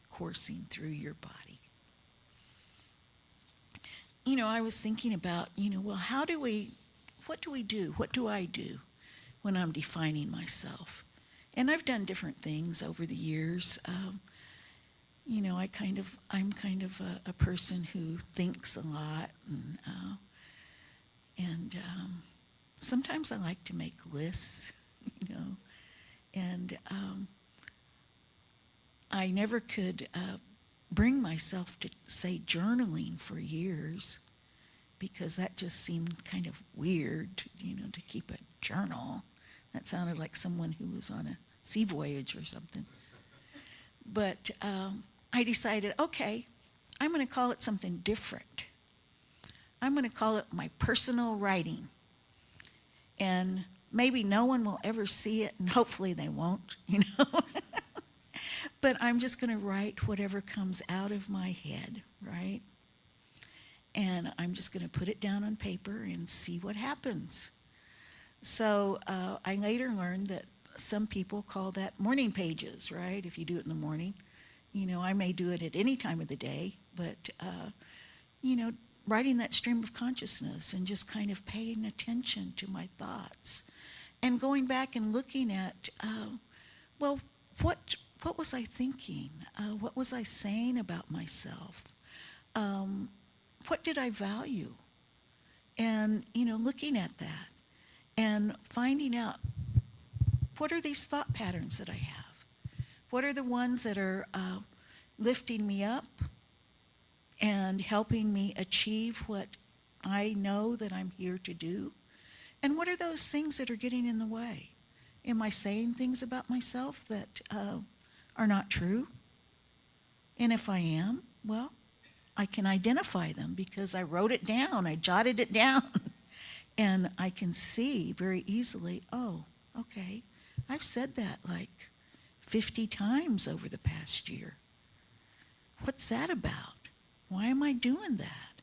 coursing through your body. You know, I was thinking about, well, what do we do? What do I do when I'm defining myself? And I've done different things over the years. I'm kind of a person who thinks a lot, and sometimes I like to make lists, and I never could bring myself to say journaling for years, because that just seemed kind of weird, to keep a journal. That sounded like someone who was on a sea voyage or something. But I decided, okay, I'm going to call it something different. I'm going to call it my personal writing. And maybe no one will ever see it, and hopefully they won't, But I'm just going to write whatever comes out of my head, right? And I'm just going to put it down on paper and see what happens. So I later learned that some people call that morning pages, right? If you do it in the morning. I may do it at any time of the day, but, writing that stream of consciousness and just kind of paying attention to my thoughts and going back and looking at, what was I thinking? What was I saying about myself? What did I value? And, looking at that and finding out, what are these thought patterns that I have? What are the ones that are lifting me up and helping me achieve what I know that I'm here to do? And what are those things that are getting in the way? Am I saying things about myself that are not true? And if I am, well, I can identify them because I wrote it down, I jotted it down. And I can see very easily, oh, okay, I've said that like 50 times over the past year. What's that about? Why am I doing that?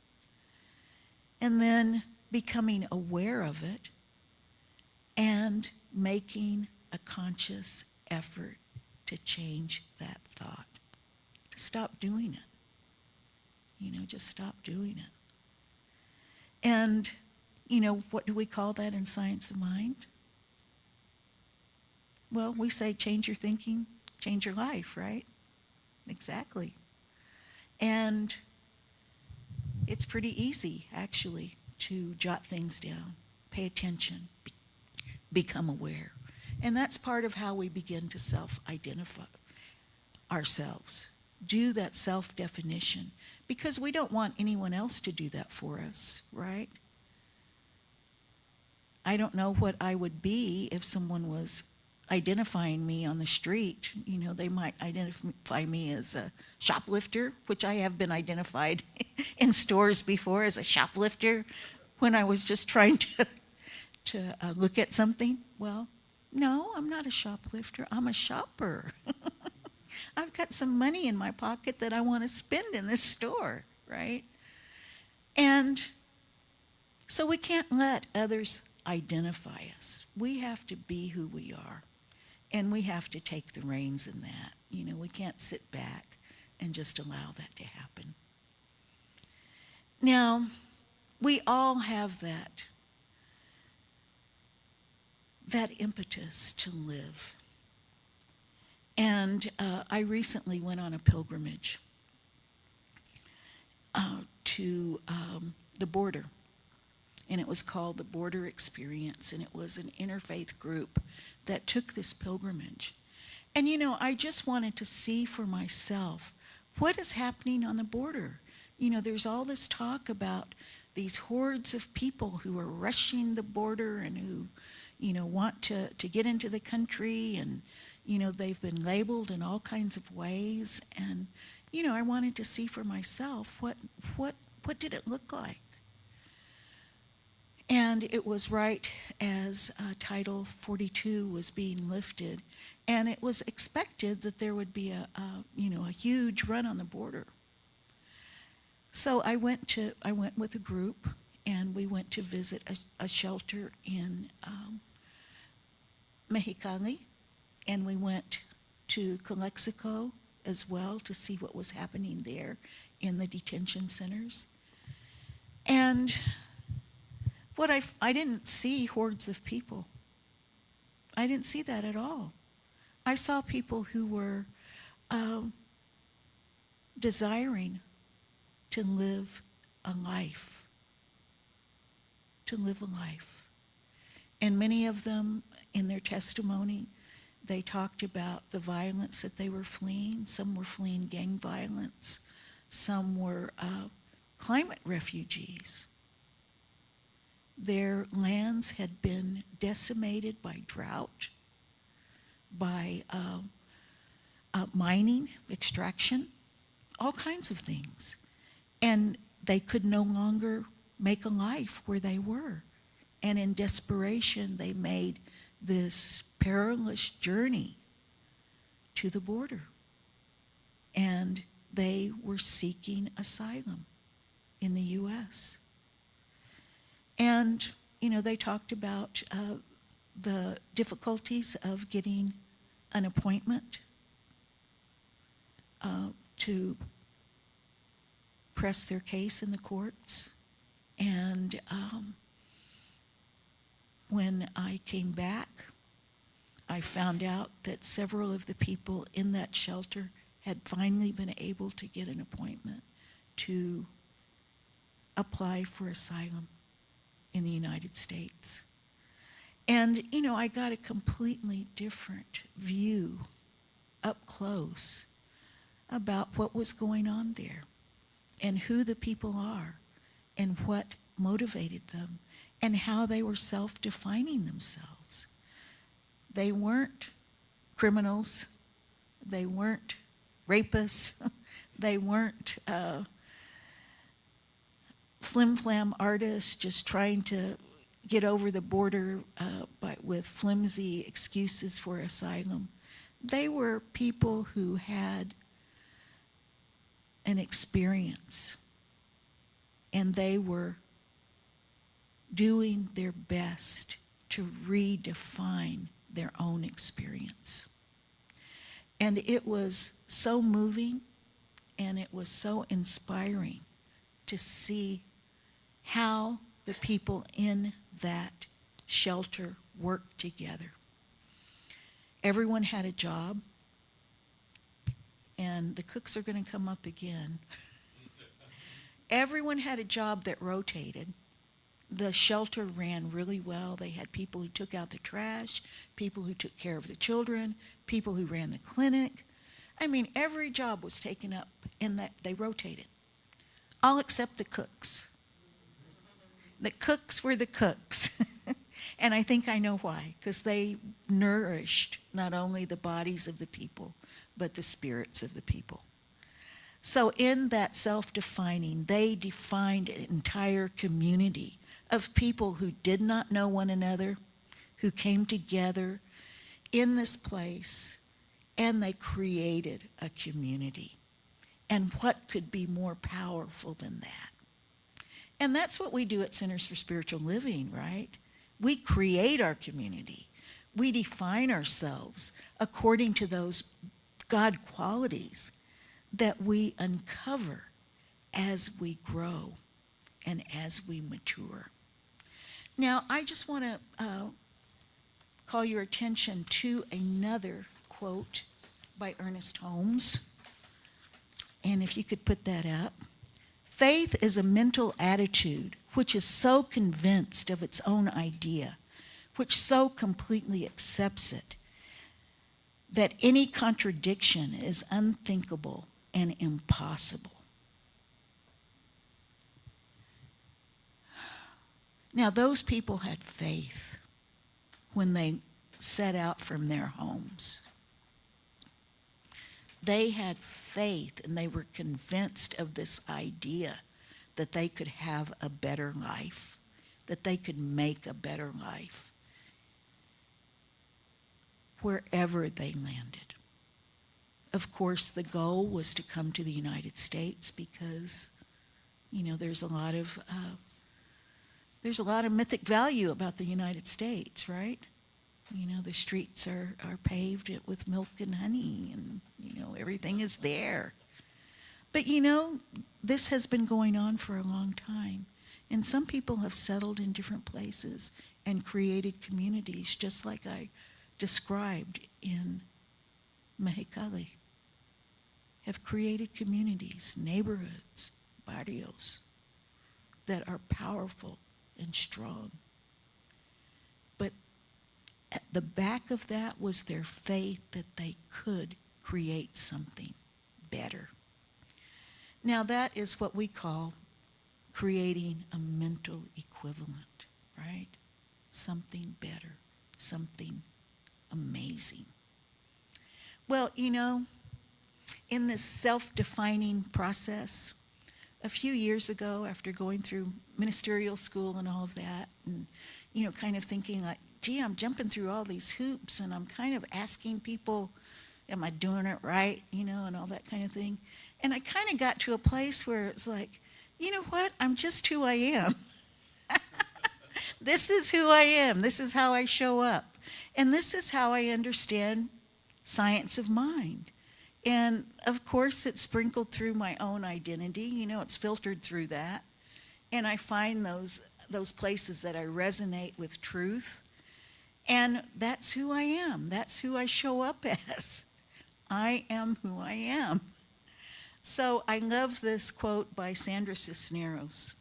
And then becoming aware of it and making a conscious effort to change that thought, to stop doing it. Just stop doing it. And, what do we call that in science of mind? Well, we say change your thinking, change your life, right? Exactly. And it's pretty easy, actually, to jot things down, pay attention, become aware. And that's part of how we begin to self-identify ourselves, do that self-definition, because we don't want anyone else to do that for us, right? I don't know what I would be if someone was identifying me on the street. They might identify me as a shoplifter, which I have been identified in stores before as a shoplifter when I was just trying to look at something. Well, no, I'm not a shoplifter. I'm a shopper. I've got some money in my pocket that I want to spend in this store, right? And so we can't let others identify us. We have to be who we are, and we have to take the reins in that. We can't sit back and just allow that to happen. Now, we all have that impetus to live. And I recently went on a pilgrimage to the border. And it was called the Border Experience. And it was an interfaith group that took this pilgrimage. And I just wanted to see for myself what is happening on the border. There's all this talk about these hordes of people who are rushing the border and who, want to get into the country, and, they've been labeled in all kinds of ways. And, I wanted to see for myself what did it look like. And it was right as Title 42 was being lifted, and it was expected that there would be a huge run on the border. So I went with a group, and we went to visit a shelter in Mexicali, and we went to Calexico as well to see what was happening there in the detention centers. And I didn't see hordes of people. I didn't see that at all. I saw people who were desiring to live a life. To live a life. And many of them, in their testimony, they talked about the violence that they were fleeing. Some were fleeing gang violence. Some were climate refugees. Their lands had been decimated by drought, by mining, extraction, all kinds of things. And they could no longer make a life where they were. And in desperation, they made this perilous journey to the border. And they were seeking asylum in the U.S. And, they talked about the difficulties of getting an appointment to press their case in the courts. And when I came back, I found out that several of the people in that shelter had finally been able to get an appointment to apply for asylum in the United States. And, I got a completely different view up close about what was going on there and who the people are and what motivated them and how they were self-defining themselves. They weren't criminals. They weren't rapists. They weren't flim-flam artists just trying to get over the border with flimsy excuses for asylum. They were people who had an experience, and they were doing their best to redefine their own experience. And it was so moving, and it was so inspiring to see how the people in that shelter worked together. Everyone had a job, and the cooks are going to come up again. Everyone had a job that rotated. The shelter ran really well. They had people who took out the trash, people who took care of the children, people who ran the clinic. I mean, every job was taken up in that they rotated, all except the cooks. The cooks were the cooks. And I think I know why, because they nourished not only the bodies of the people, but the spirits of the people. So in that self-defining, they defined an entire community of people who did not know one another, who came together in this place, and they created a community. And what could be more powerful than that? And that's what we do at Centers for Spiritual Living, right? We create our community. We define ourselves according to those God qualities that we uncover as we grow and as we mature. Now, I just want to call your attention to another quote by Ernest Holmes. And if you could put that up. Faith is a mental attitude which is so convinced of its own idea, which so completely accepts it, that any contradiction is unthinkable and impossible. Now, those people had faith when they set out from their homes. They had faith and they were convinced of this idea that they could have a better life, that they could make a better life wherever they landed. Of course, the goal was to come to the United States because, there's a lot of mythic value about the United States, right? The streets are paved with milk and honey, and, everything is there. But, this has been going on for a long time. And some people have settled in different places and created communities, just like I described in Mexicali. Have created communities, neighborhoods, barrios that are powerful and strong. But at the back of that was their faith that they could create something better. Now that is what we call creating a mental equivalent, right? Something better, something amazing. Well, in this self-defining process, a few years ago, after going through ministerial school and all of that, and, kind of thinking like, gee, I'm jumping through all these hoops, and I'm kind of asking people, am I doing it right, and all that kind of thing. And I kind of got to a place where it's like, you know what, I'm just who I am. This is who I am. This is how I show up. And this is how I understand science of mind. And of course, it's sprinkled through my own identity. It's filtered through that. And I find those places that I resonate with truth. And that's who I am. That's who I show up as. I am who I am. So I love this quote by Sandra Cisneros.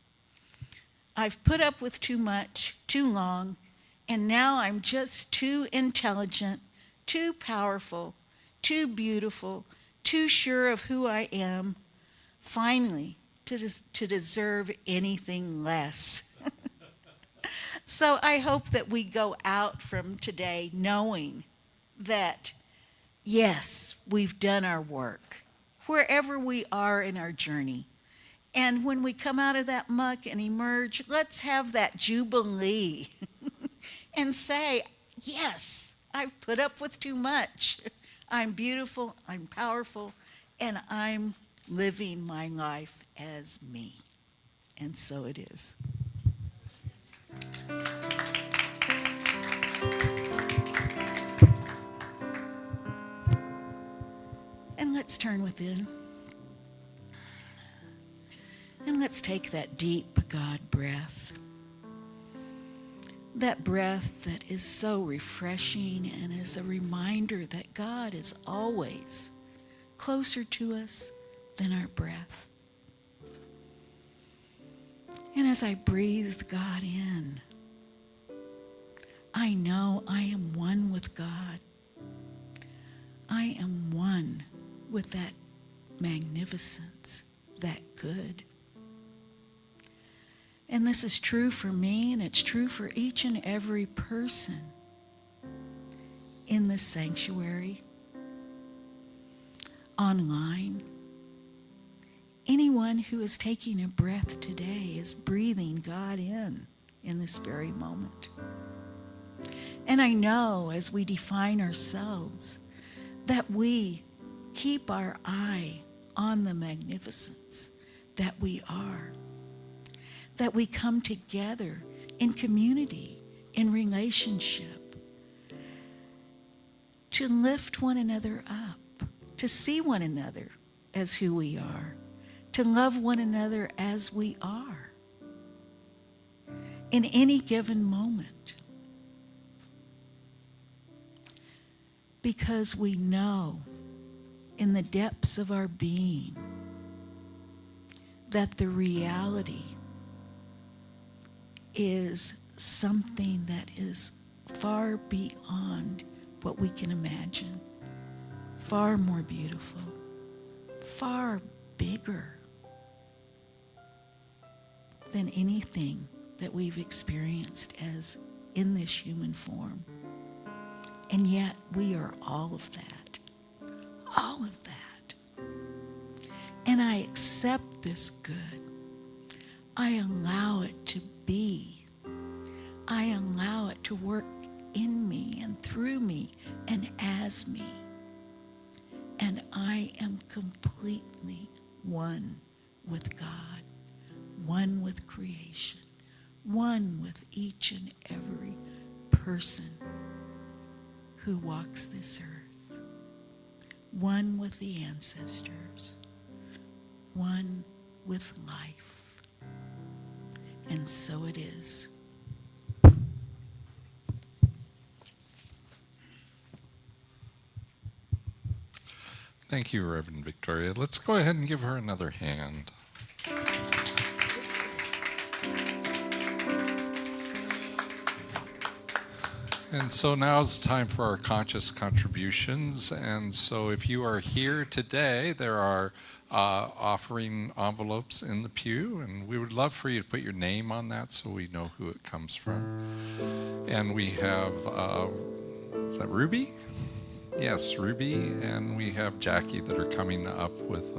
I've put up with too much, too long, and now I'm just too intelligent, too powerful, too beautiful, too sure of who I am, finally, to deserve anything less. So I hope that we go out from today knowing that, yes, we've done our work, wherever we are in our journey. And when we come out of that muck and emerge, let's have that jubilee and say, yes, I've put up with too much. I'm beautiful, I'm powerful, and I'm living my life as me. And so it is. And let's turn within. And let's take that deep God breath. That breath that is so refreshing and is a reminder that God is always closer to us than our breath. And as I breathe God in, I know I am one with God. I am one with that magnificence, that good. And this is true for me, and it's true for each and every person in this sanctuary, online. Anyone who is taking a breath today is breathing God in this very moment. And I know as we define ourselves that we keep our eye on the magnificence that we are. That we come together in community, in relationship, to lift one another up, to see one another as who we are, to love one another as we are. in any given moment. Because we know in the depths of our being that the reality is something that is far beyond what we can imagine, far more beautiful, far bigger than anything that we've experienced as in this human form. And yet we are all of that. All of that. And I accept this good. I allow it to be. I allow it to work in me and through me and as me. And I am completely one with God, one with creation, one with each and every person who walks this earth, one with the ancestors, one with life. And so it is. Thank you, Reverend Victoria. Let's go ahead and give her another hand. And so now's the time for our conscious contributions. And so if you are here today, there are offering envelopes in the pew, and we would love for you to put your name on that so we know who it comes from. And we have, is that Ruby? Yes, Ruby, and we have Jackie that are coming up with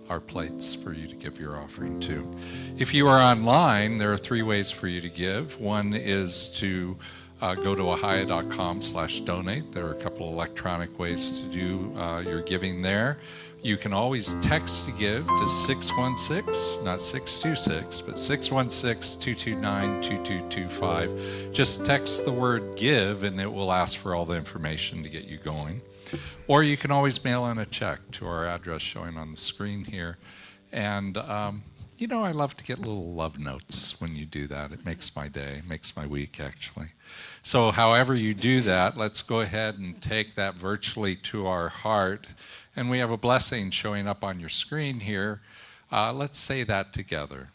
our plates for you to give your offering to. If you are online, there are 3 ways for you to give. One is to go to ahiah.com/donate. There are a couple of electronic ways to do your giving there. You can always text to give to 616, not 626, but 616-229-2225. Just text the word give and it will ask for all the information to get you going. Or you can always mail in a check to our address showing on the screen here. And you know, I love to get little love notes when you do that. It makes my day, makes my week actually. So however you do that, let's go ahead and take that virtually to our heart. And we have a blessing showing up on your screen here. Let's say that together.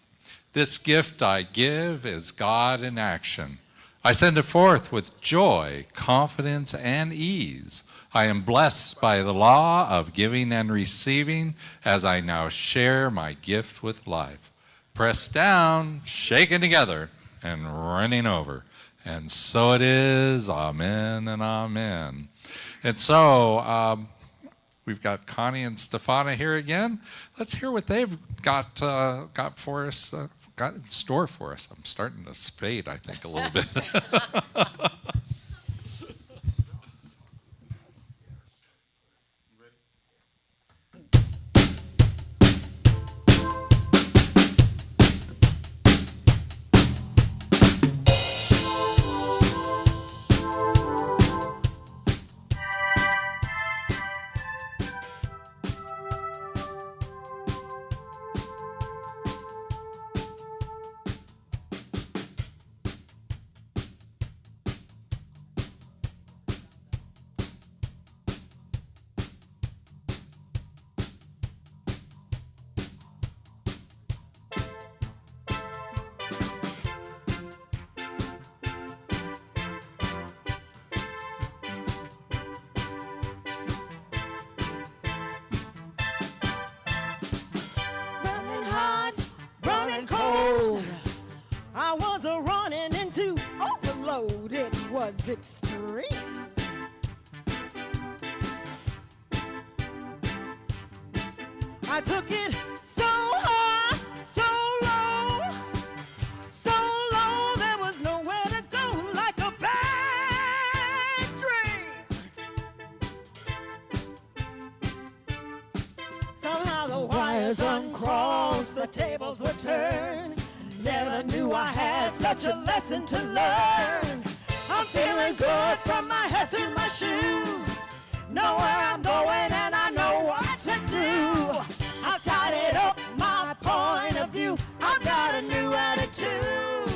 This gift I give is God in action. I send it forth with joy, confidence, and ease. I am blessed by the law of giving and receiving as I now share my gift with life. Pressed down, shaken together, and running over. And so it is. Amen and amen. And so we've got Connie and Stefana here again. Let's hear what they've got for us, got in store for us. I'm starting to fade, I think, a little bit. Extreme. I took it so high, so low, there was nowhere to go like a bad dream. Somehow the wires uncrossed, the tables were turned. Never knew I had such a lesson to learn. I'm feeling good from my head to my shoes. Know where I'm going and I know what to do. I've tidied up my point of view. I've got a new attitude.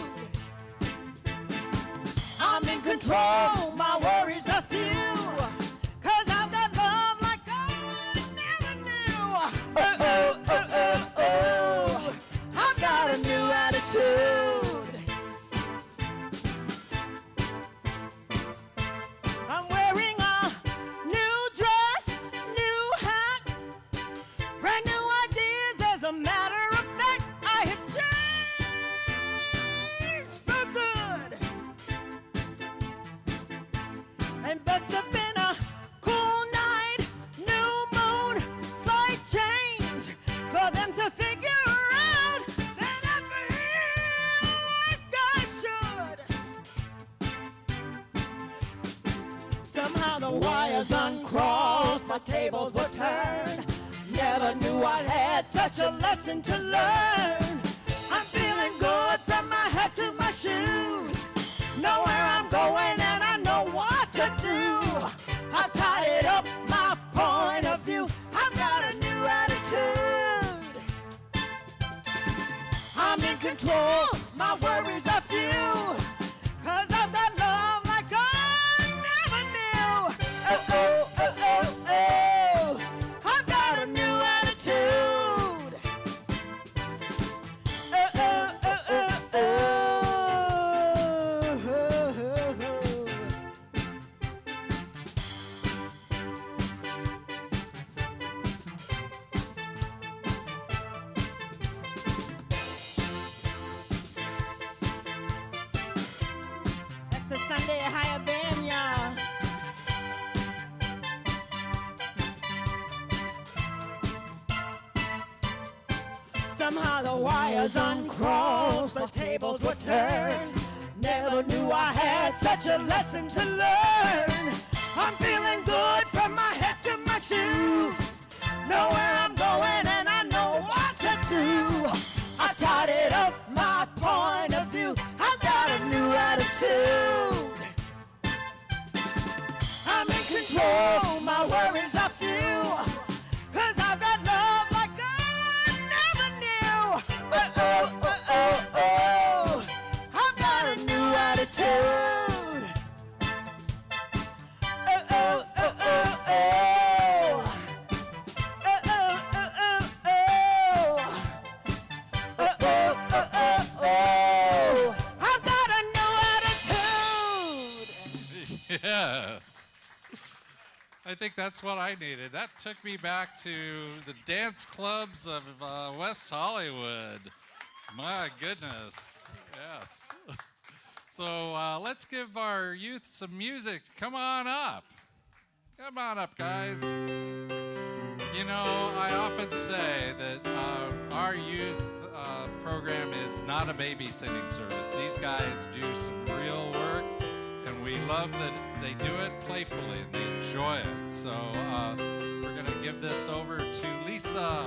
the wires uncrossed, the tables were turned. Never knew I had such a lesson to learn. I'm feeling good from my head to my shoes. Know where I'm going and I know what to do. I've tidied up my point of view. I've got a new attitude. I'm in control, my worries are few. 'Cause I've got love like I never knew. Oh, oh, oh, oh, oh. I've got a new attitude. Oh, oh, oh, oh, That's the Sunday Ahiah band, y'all. Somehow the wires uncrossed, the tables were turned. Never knew I had such a lesson to learn. I'm feeling good from my head to my shoes. Know where I'm going and I know what to do. I tidied up my point of view. I've got a new attitude. I'm in control, my worries are few. 'Cause I've got love like I never knew. Oh, oh, oh, oh, oh. I've got a new attitude. Oh, oh, oh, oh, oh. Oh, oh, oh, oh, oh. Oh, oh, oh, oh, oh. I've got a new attitude. Yes. I think that's what I needed. That took me back to the dance clubs of West Hollywood. My goodness. Yes. So let's give our youth some music. Come on up. Come on up, guys. You know, I often say that our youth program is not a babysitting service. These guys do some real work, and we love that they do it playfully and they enjoy it. So we're going to give this over to Lisa.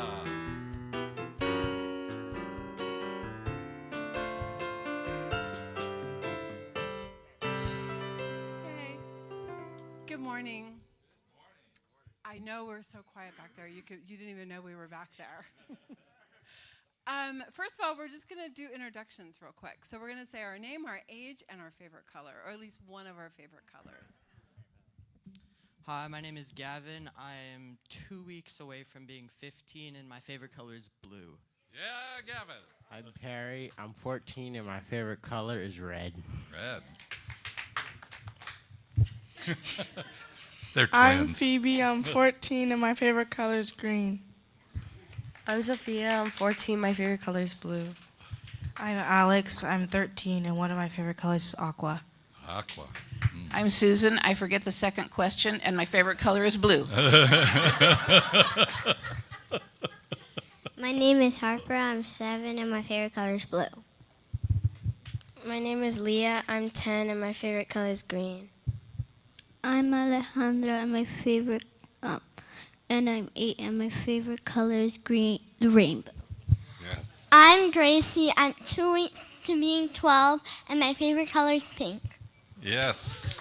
Hey, good morning. I know we're so quiet back there. You didn't even know we were back there. First of all, we're just going to do introductions real quick. So we're going to say our name, our age, and our favorite color, or at least one of our favorite colors. Hi, my name is Gavin. I am 2 weeks away from being 15, and my favorite color is blue. Yeah, Gavin. I'm Perry. I'm 14, and my favorite color is red. Red. They're twins. I'm Phoebe, I'm 14, and my favorite color is green. I'm Sophia, I'm 14, my favorite color is blue. I'm Alex, I'm 13, and one of my favorite colors is aqua. Aqua. I'm Susan. I forget the second question, and my favorite color is blue. My name is Harper. I'm 7, and my favorite color is blue. My name is Leah, I'm 10, and my favorite color is green. I'm Alejandra, and my favorite, and I'm 8, and my favorite color is green, the rainbow. Yes. I'm Gracie. I'm 2 weeks to being 12, and my favorite color is pink. Yes.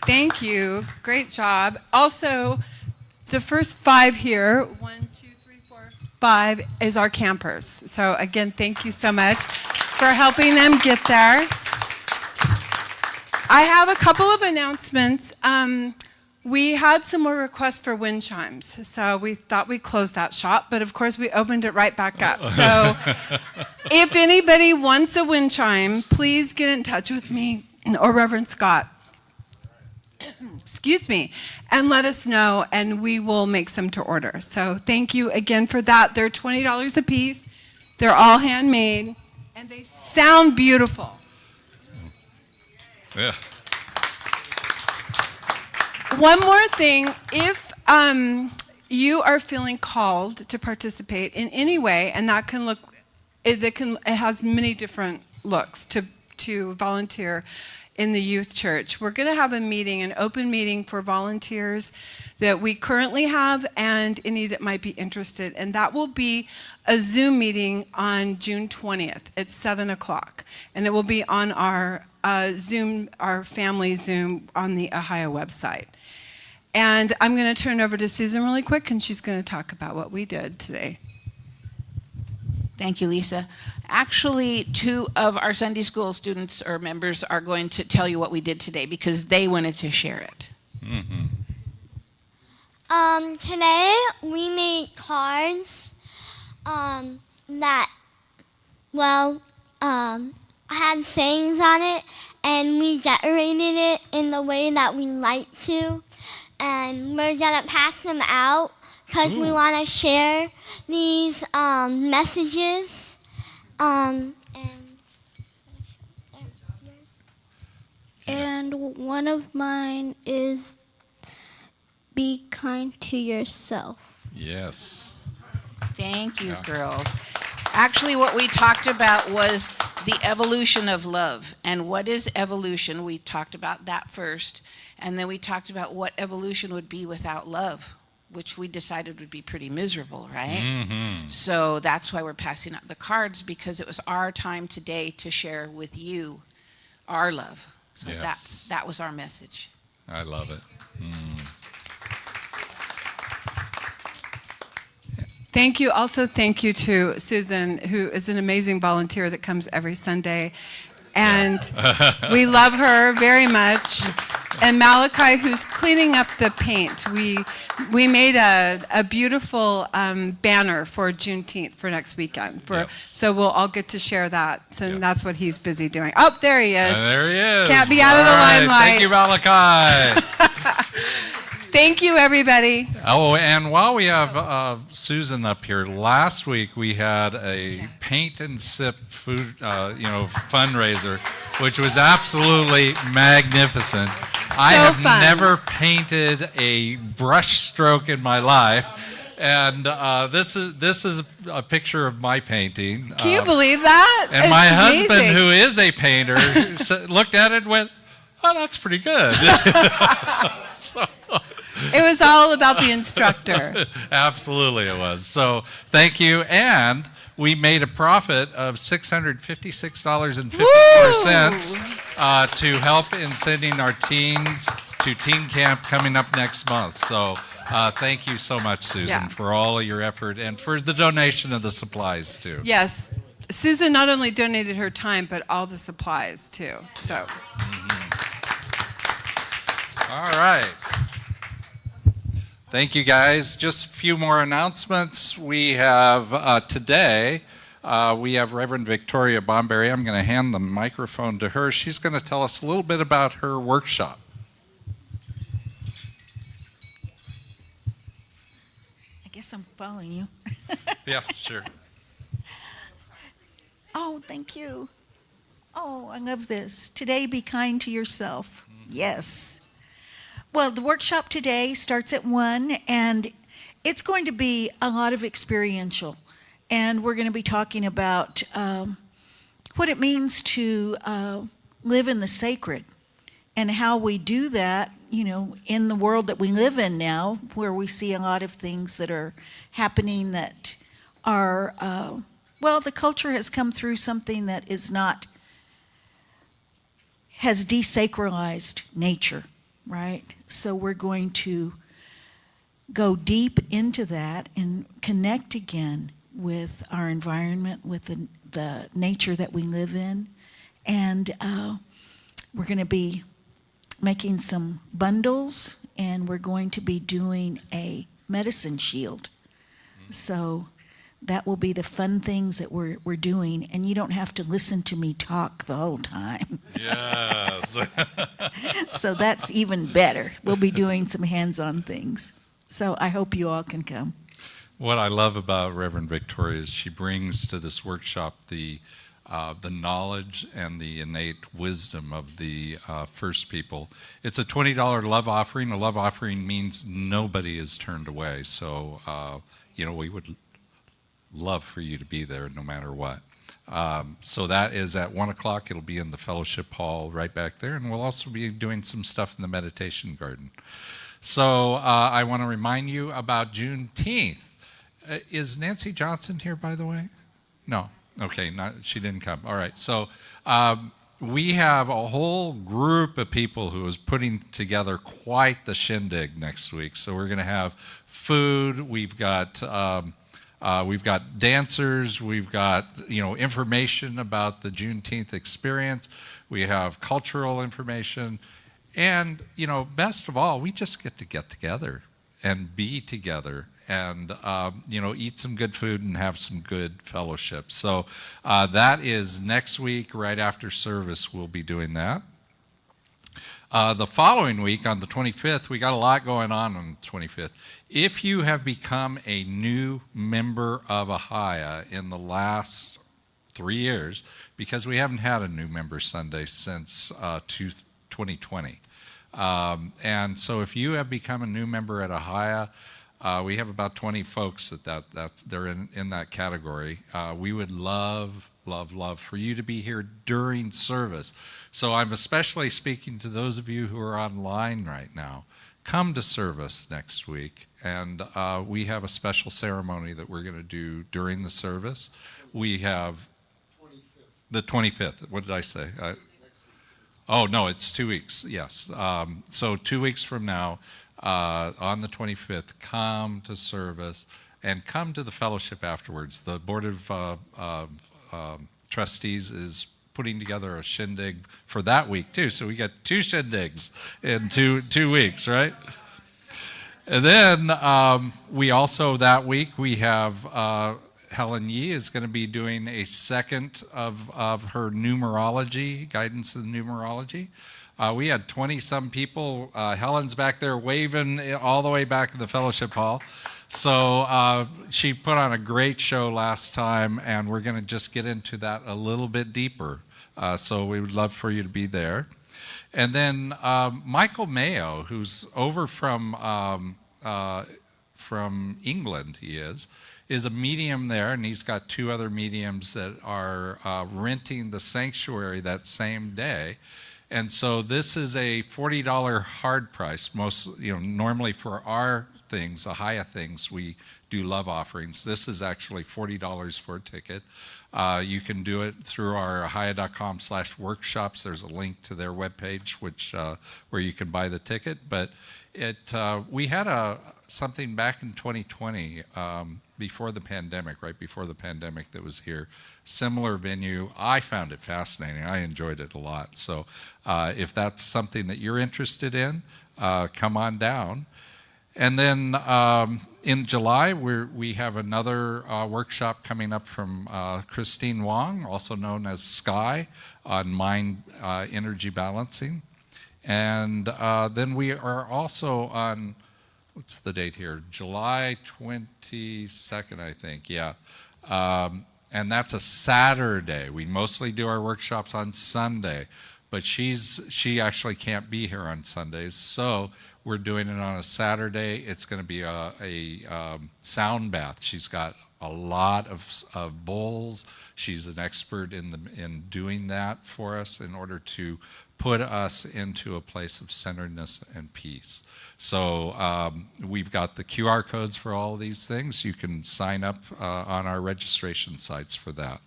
Thank you. Great job. Also, the first 5 here, 1, 2, 3, 4, 5, is our campers. So again, thank you so much for helping them get there. I have a couple of announcements. We had some more requests for wind chimes, so we thought we'd close that shop, but of course we opened it right back up. So if anybody wants a wind chime, please get in touch with me or Reverend Scott. Excuse me, and let us know, and we will make some to order. So thank you again for that. They're $20 a piece. They're all handmade, and they sound beautiful. Yeah. One more thing, if you are feeling called to participate in any way, and that can look, it has many different looks to volunteer. in the youth church. We're going to have a meeting, an open meeting for volunteers that we currently have and any that might be interested. And that will be a Zoom meeting on June 20th at 7 o'clock. And it will be on our Zoom, our family Zoom on the Ahiah website. And I'm going to turn over to Susan really quick, and she's going to talk about what we did today. Thank you, Lisa. Actually, 2 of our Sunday school students or members are going to tell you what we did today because they wanted to share it. Mm-hmm. Today we made cards that, had sayings on it, and we decorated it in the way that we like to, and we're gonna pass them out because we want to share these messages. And one of mine is be kind to yourself. Yes. Thank you, girls. Actually, what we talked about was the evolution of love. And what is evolution? We talked about that first. And then we talked about what evolution would be without love, which we decided would be pretty miserable, right? Mm-hmm. So that's why we're passing out the cards, because it was our time today to share with you our love. So Yes. that was our message. I love it. Thank you. Also, thank you to Susan, who is an amazing volunteer that comes every Sunday. And we love her very much. And Malachi, who's cleaning up the paint. We made a beautiful banner for Juneteenth for next weekend. So we'll all get to share that. So that's what he's busy doing. Oh, there he is. There he is. Can't be out of the All right. limelight. Thank you, Malachi. Thank you, everybody. Oh, and while we have Susan up here, last week we had a paint and sip food, fundraiser, which was absolutely magnificent. I have never painted a brush stroke in my life, and this is a picture of my painting. Can you believe that? And my husband, who is a painter, looked at it and went, "Oh, that's pretty good." It was all about the instructor. Absolutely it was. So thank you. And we made a profit of $656.54 to help in sending our teens to teen camp coming up next month. So thank you so much, Susan, for all of your effort and for the donation of the supplies too. Yes. Susan not only donated her time, but all the supplies too. So. All right. Thank you, guys. Just a few more announcements. We have today, we have Reverend Victoria Bomberry. I'm going to hand the microphone to her. She's going to tell us a little bit about her workshop. I guess I'm following you. Yeah, sure. Oh, thank you. Oh, I love this. Today, be kind to yourself. Yes. Well, the workshop today starts at 1, and it's going to be a lot of experiential. And we're going to be talking about what it means to live in the sacred and how we do that, in the world that we live in now, where we see a lot of things that are happening that are, the culture has come through something that has desacralized nature. Right? So we're going to go deep into that and connect again with our environment, with the nature that we live in. And we're going to be making some bundles, and we're going to be doing a medicine shield. So that will be the fun things that we're doing, and you don't have to listen to me talk the whole time. Yes. So that's even better. We'll be doing some hands-on things. So I hope you all can come. What I love about Reverend Victoria is she brings to this workshop the knowledge and the innate wisdom of the first people. It's a $20 love offering. A love offering means nobody is turned away. So, we would love for you to be there no matter what. So that is at 1 o'clock. It'll be in the fellowship hall right back there, and we'll also be doing some stuff in the meditation garden. So I want to remind you about Juneteenth. Is Nancy Johnson here, by the way? No. Okay, she didn't come. All right. So we have a whole group of people who is putting together quite the shindig next week. So we're going to have food. We've got dancers. We've got information about the Juneteenth experience. We have cultural information, and best of all, we just get together and be together and eat some good food and have some good fellowship. So that is next week, right after service. We'll be doing that. The following week, on the 25th, we got a lot going on the 25th. If you have become a new member of Ahiah in the last 3 years, because we haven't had a new member Sunday since 2020. And so if you have become a new member at Ahiah, we have about 20 folks they're in that category. We would love for you to be here during service. So I'm especially speaking to those of you who are online right now. Come to service next week, and we have a special ceremony that we're going to do during the service. We have the 25th. What did I say? Oh, no, it's 2 weeks, yes. So 2 weeks from now, on the 25th, come to service and come to the fellowship afterwards. The Board of Trustees is putting together a shindig for that week, too. So we got 2 shindigs in two weeks, right? And then we also, that week, we have Helen Yee is going to be doing a second of her numerology, guidance in numerology. We had 20-some people. Helen's back there waving all the way back in the fellowship hall. So she put on a great show last time, and we're going to just get into that a little bit deeper. So we would love for you to be there. And then Michael Mayo, who's over from England, he is a medium there, and he's got 2 other mediums that are renting the sanctuary that same day. And so this is a $40 hard price. Normally for our things, Ahiah things, we do love offerings. This is actually $40 for a ticket. You can do it through our ahiah.com/workshops. There's a link to their webpage, where you can buy the ticket. But we had something back in 2020, before the pandemic, right before the pandemic, that was here. Similar venue. I found it fascinating. I enjoyed it a lot. So if that's something that you're interested in, come on down. And then in July, we have another workshop coming up from Christine Wong, also known as Sky, on mind energy balancing. And then we are also on, what's the date here? July 22nd, I think, yeah. And that's a Saturday. We mostly do our workshops on Sunday, but she actually can't be here on Sundays, so we're doing it on a Saturday. It's going to be a sound bath. She's got a lot of bowls. She's an expert in doing that for us in order to put us into a place of centeredness and peace. So we've got the QR codes for all of these things. You can sign up on our registration sites for that.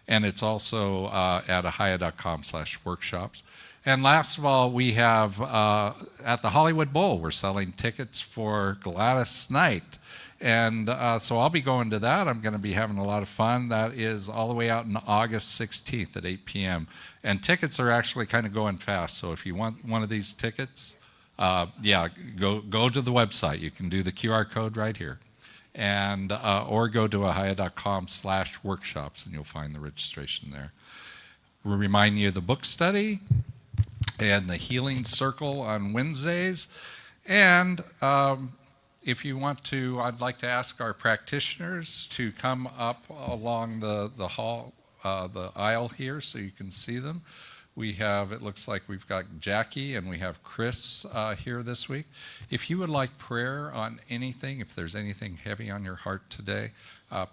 And it's also at ahiah.com/workshops. And last of all, we have at the Hollywood Bowl, we're selling tickets for Gladys Knight. And so I'll be going to that. I'm going to be having a lot of fun. That is all the way out on August 16th at 8 p.m. And tickets are actually kind of going fast. So if you want one of these tickets, go to the website. You can do the QR code right here. And or go to ahiah.com/workshops, and you'll find the registration there. We'll remind you of the book study and the healing circle on Wednesdays. And if you want to, I'd like to ask our practitioners to come up along the hall, the aisle here, so you can see them. it looks like we've got Jackie and we have Chris here this week. If you would like prayer on anything, if there's anything heavy on your heart today,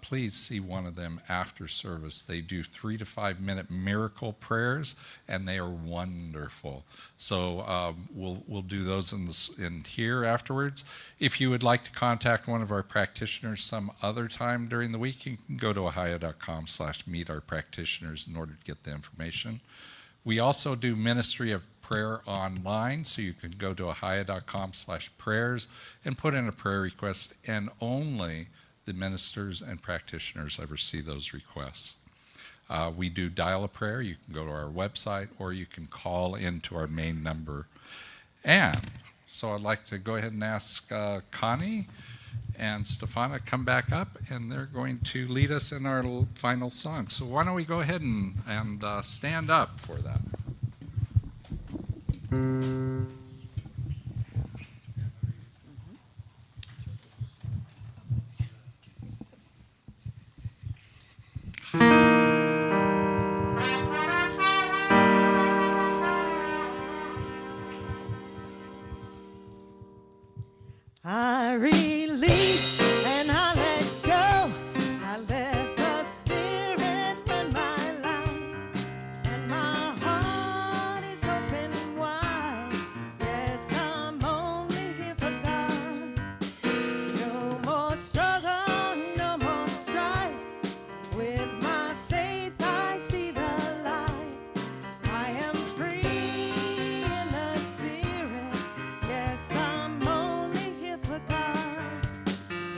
please see one of them after service. They do 3 to 5 minute miracle prayers, and they are wonderful. So we'll do those in here afterwards. If you would like to contact one of our practitioners some other time during the week, you can go to ahiah.com/meetourpractitioners in order to get the information. We also do ministry of prayer online, so you can go to ahiah.com/prayers and put in a prayer request, and only the ministers and practitioners ever see those requests. We do dial a prayer. You can go to our website, or you can call into our main number. And so I'd like to go ahead and ask Connie and Stefana come back up, and they're going to lead us in our final song. So why don't we go ahead and stand up for that. I release and I let go. I let the Spirit run my life, and my heart is open wide. Yes, I'm only here for God. No more struggle, no more strife. With my faith I see the light. I am free in the Spirit. Yes, I'm only here for God.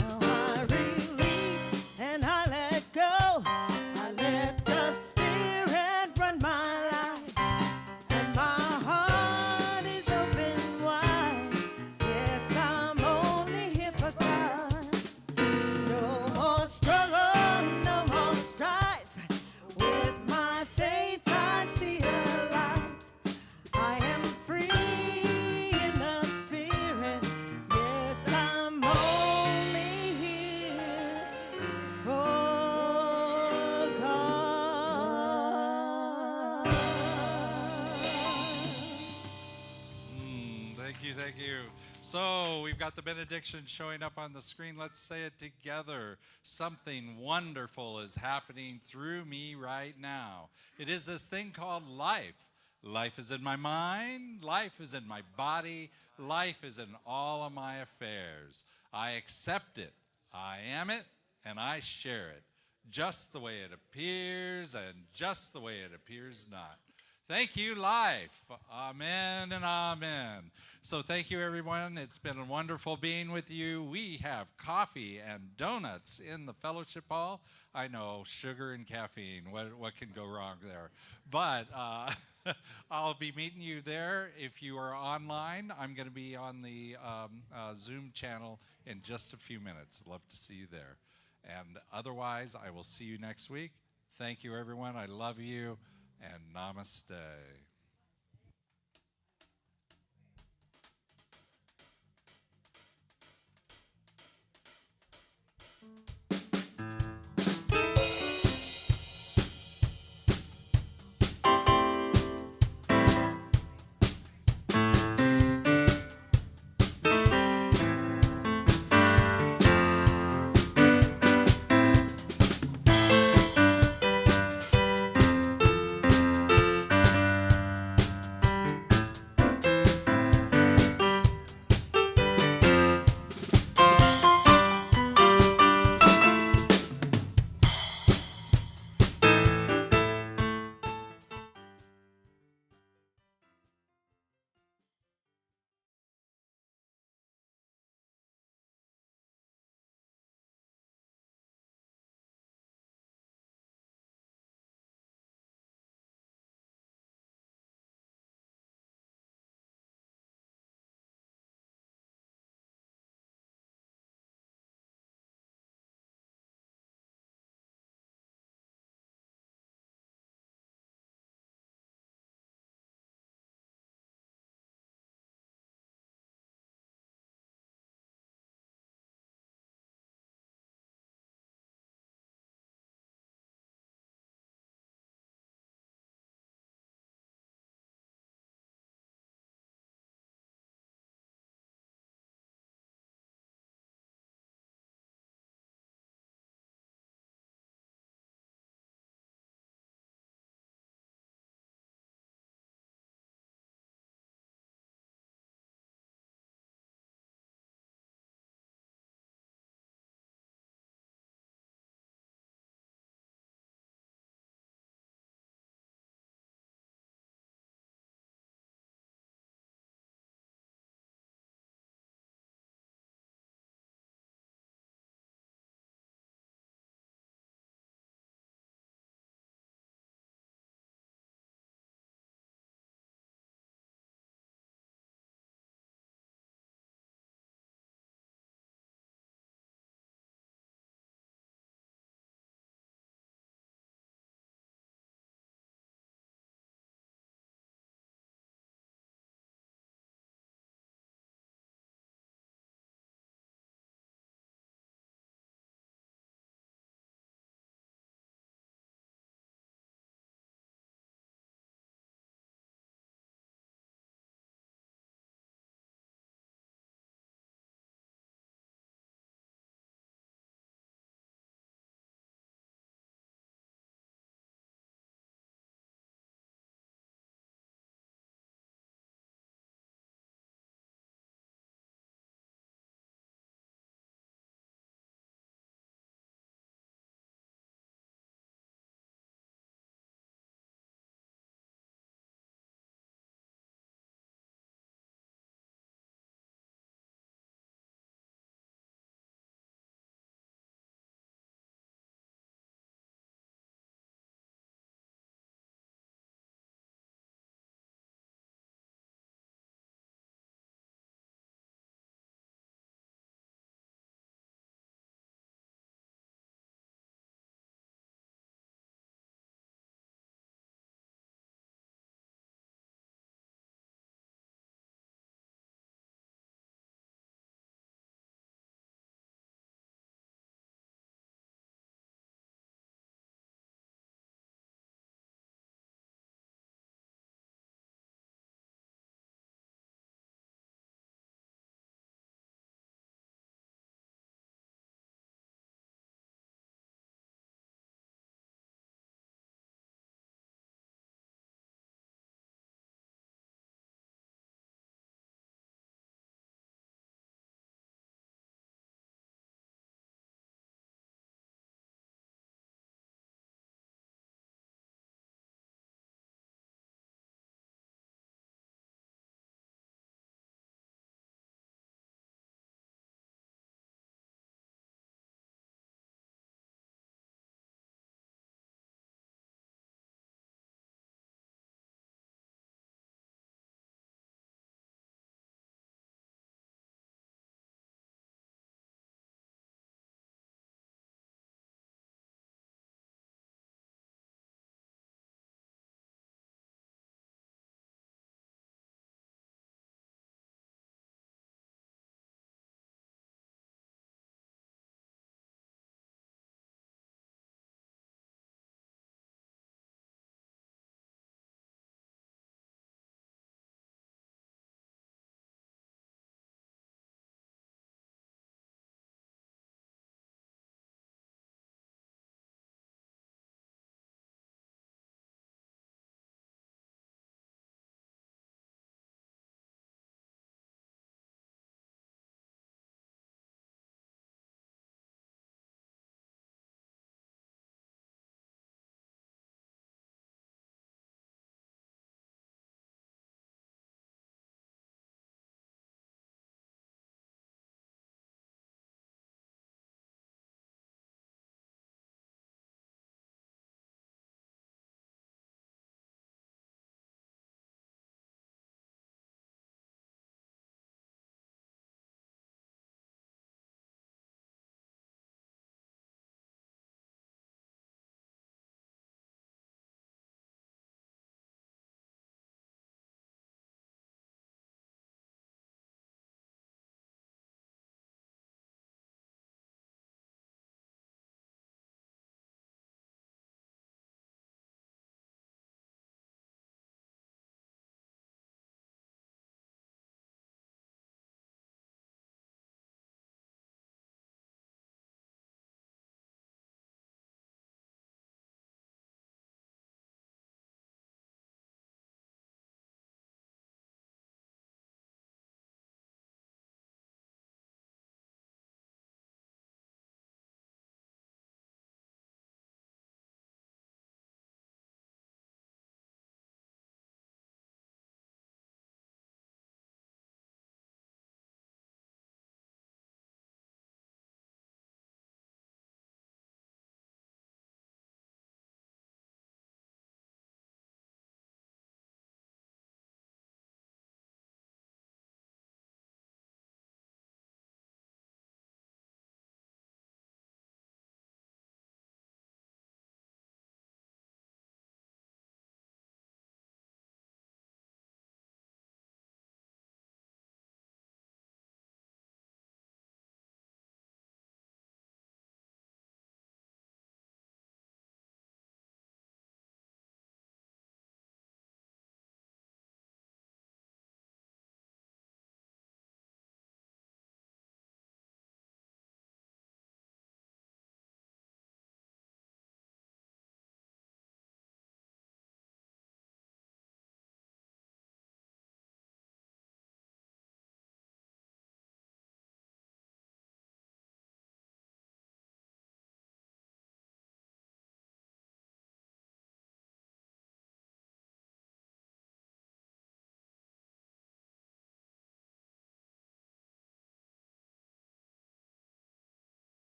Now I release and I let go. I let the Spirit run my life, and my heart is open wide. Yes, I'm only here for God. No more struggle, no more strife. With my faith I see a light. I am free in the Spirit. Yes, I'm only here for God. Thank you. So we've got the benediction showing up on the screen. Let's say it together. Something wonderful is happening through me right now. It is this thing called life. Life is in my mind. Life is in my body. Life is in all of my affairs. I accept it. I am it, and I share it. Just the way it appears and just the way it appears not. Thank you, life. Amen and amen. So thank you, everyone. It's been wonderful being with you. We have coffee and donuts in the fellowship hall. I know, sugar and caffeine. What can go wrong there? But I'll be meeting you there. If you are online, I'm going to be on the Zoom channel in just a few minutes. I'd love to see you there. And otherwise, I will see you next week. Thank you, everyone. I love you. And namaste.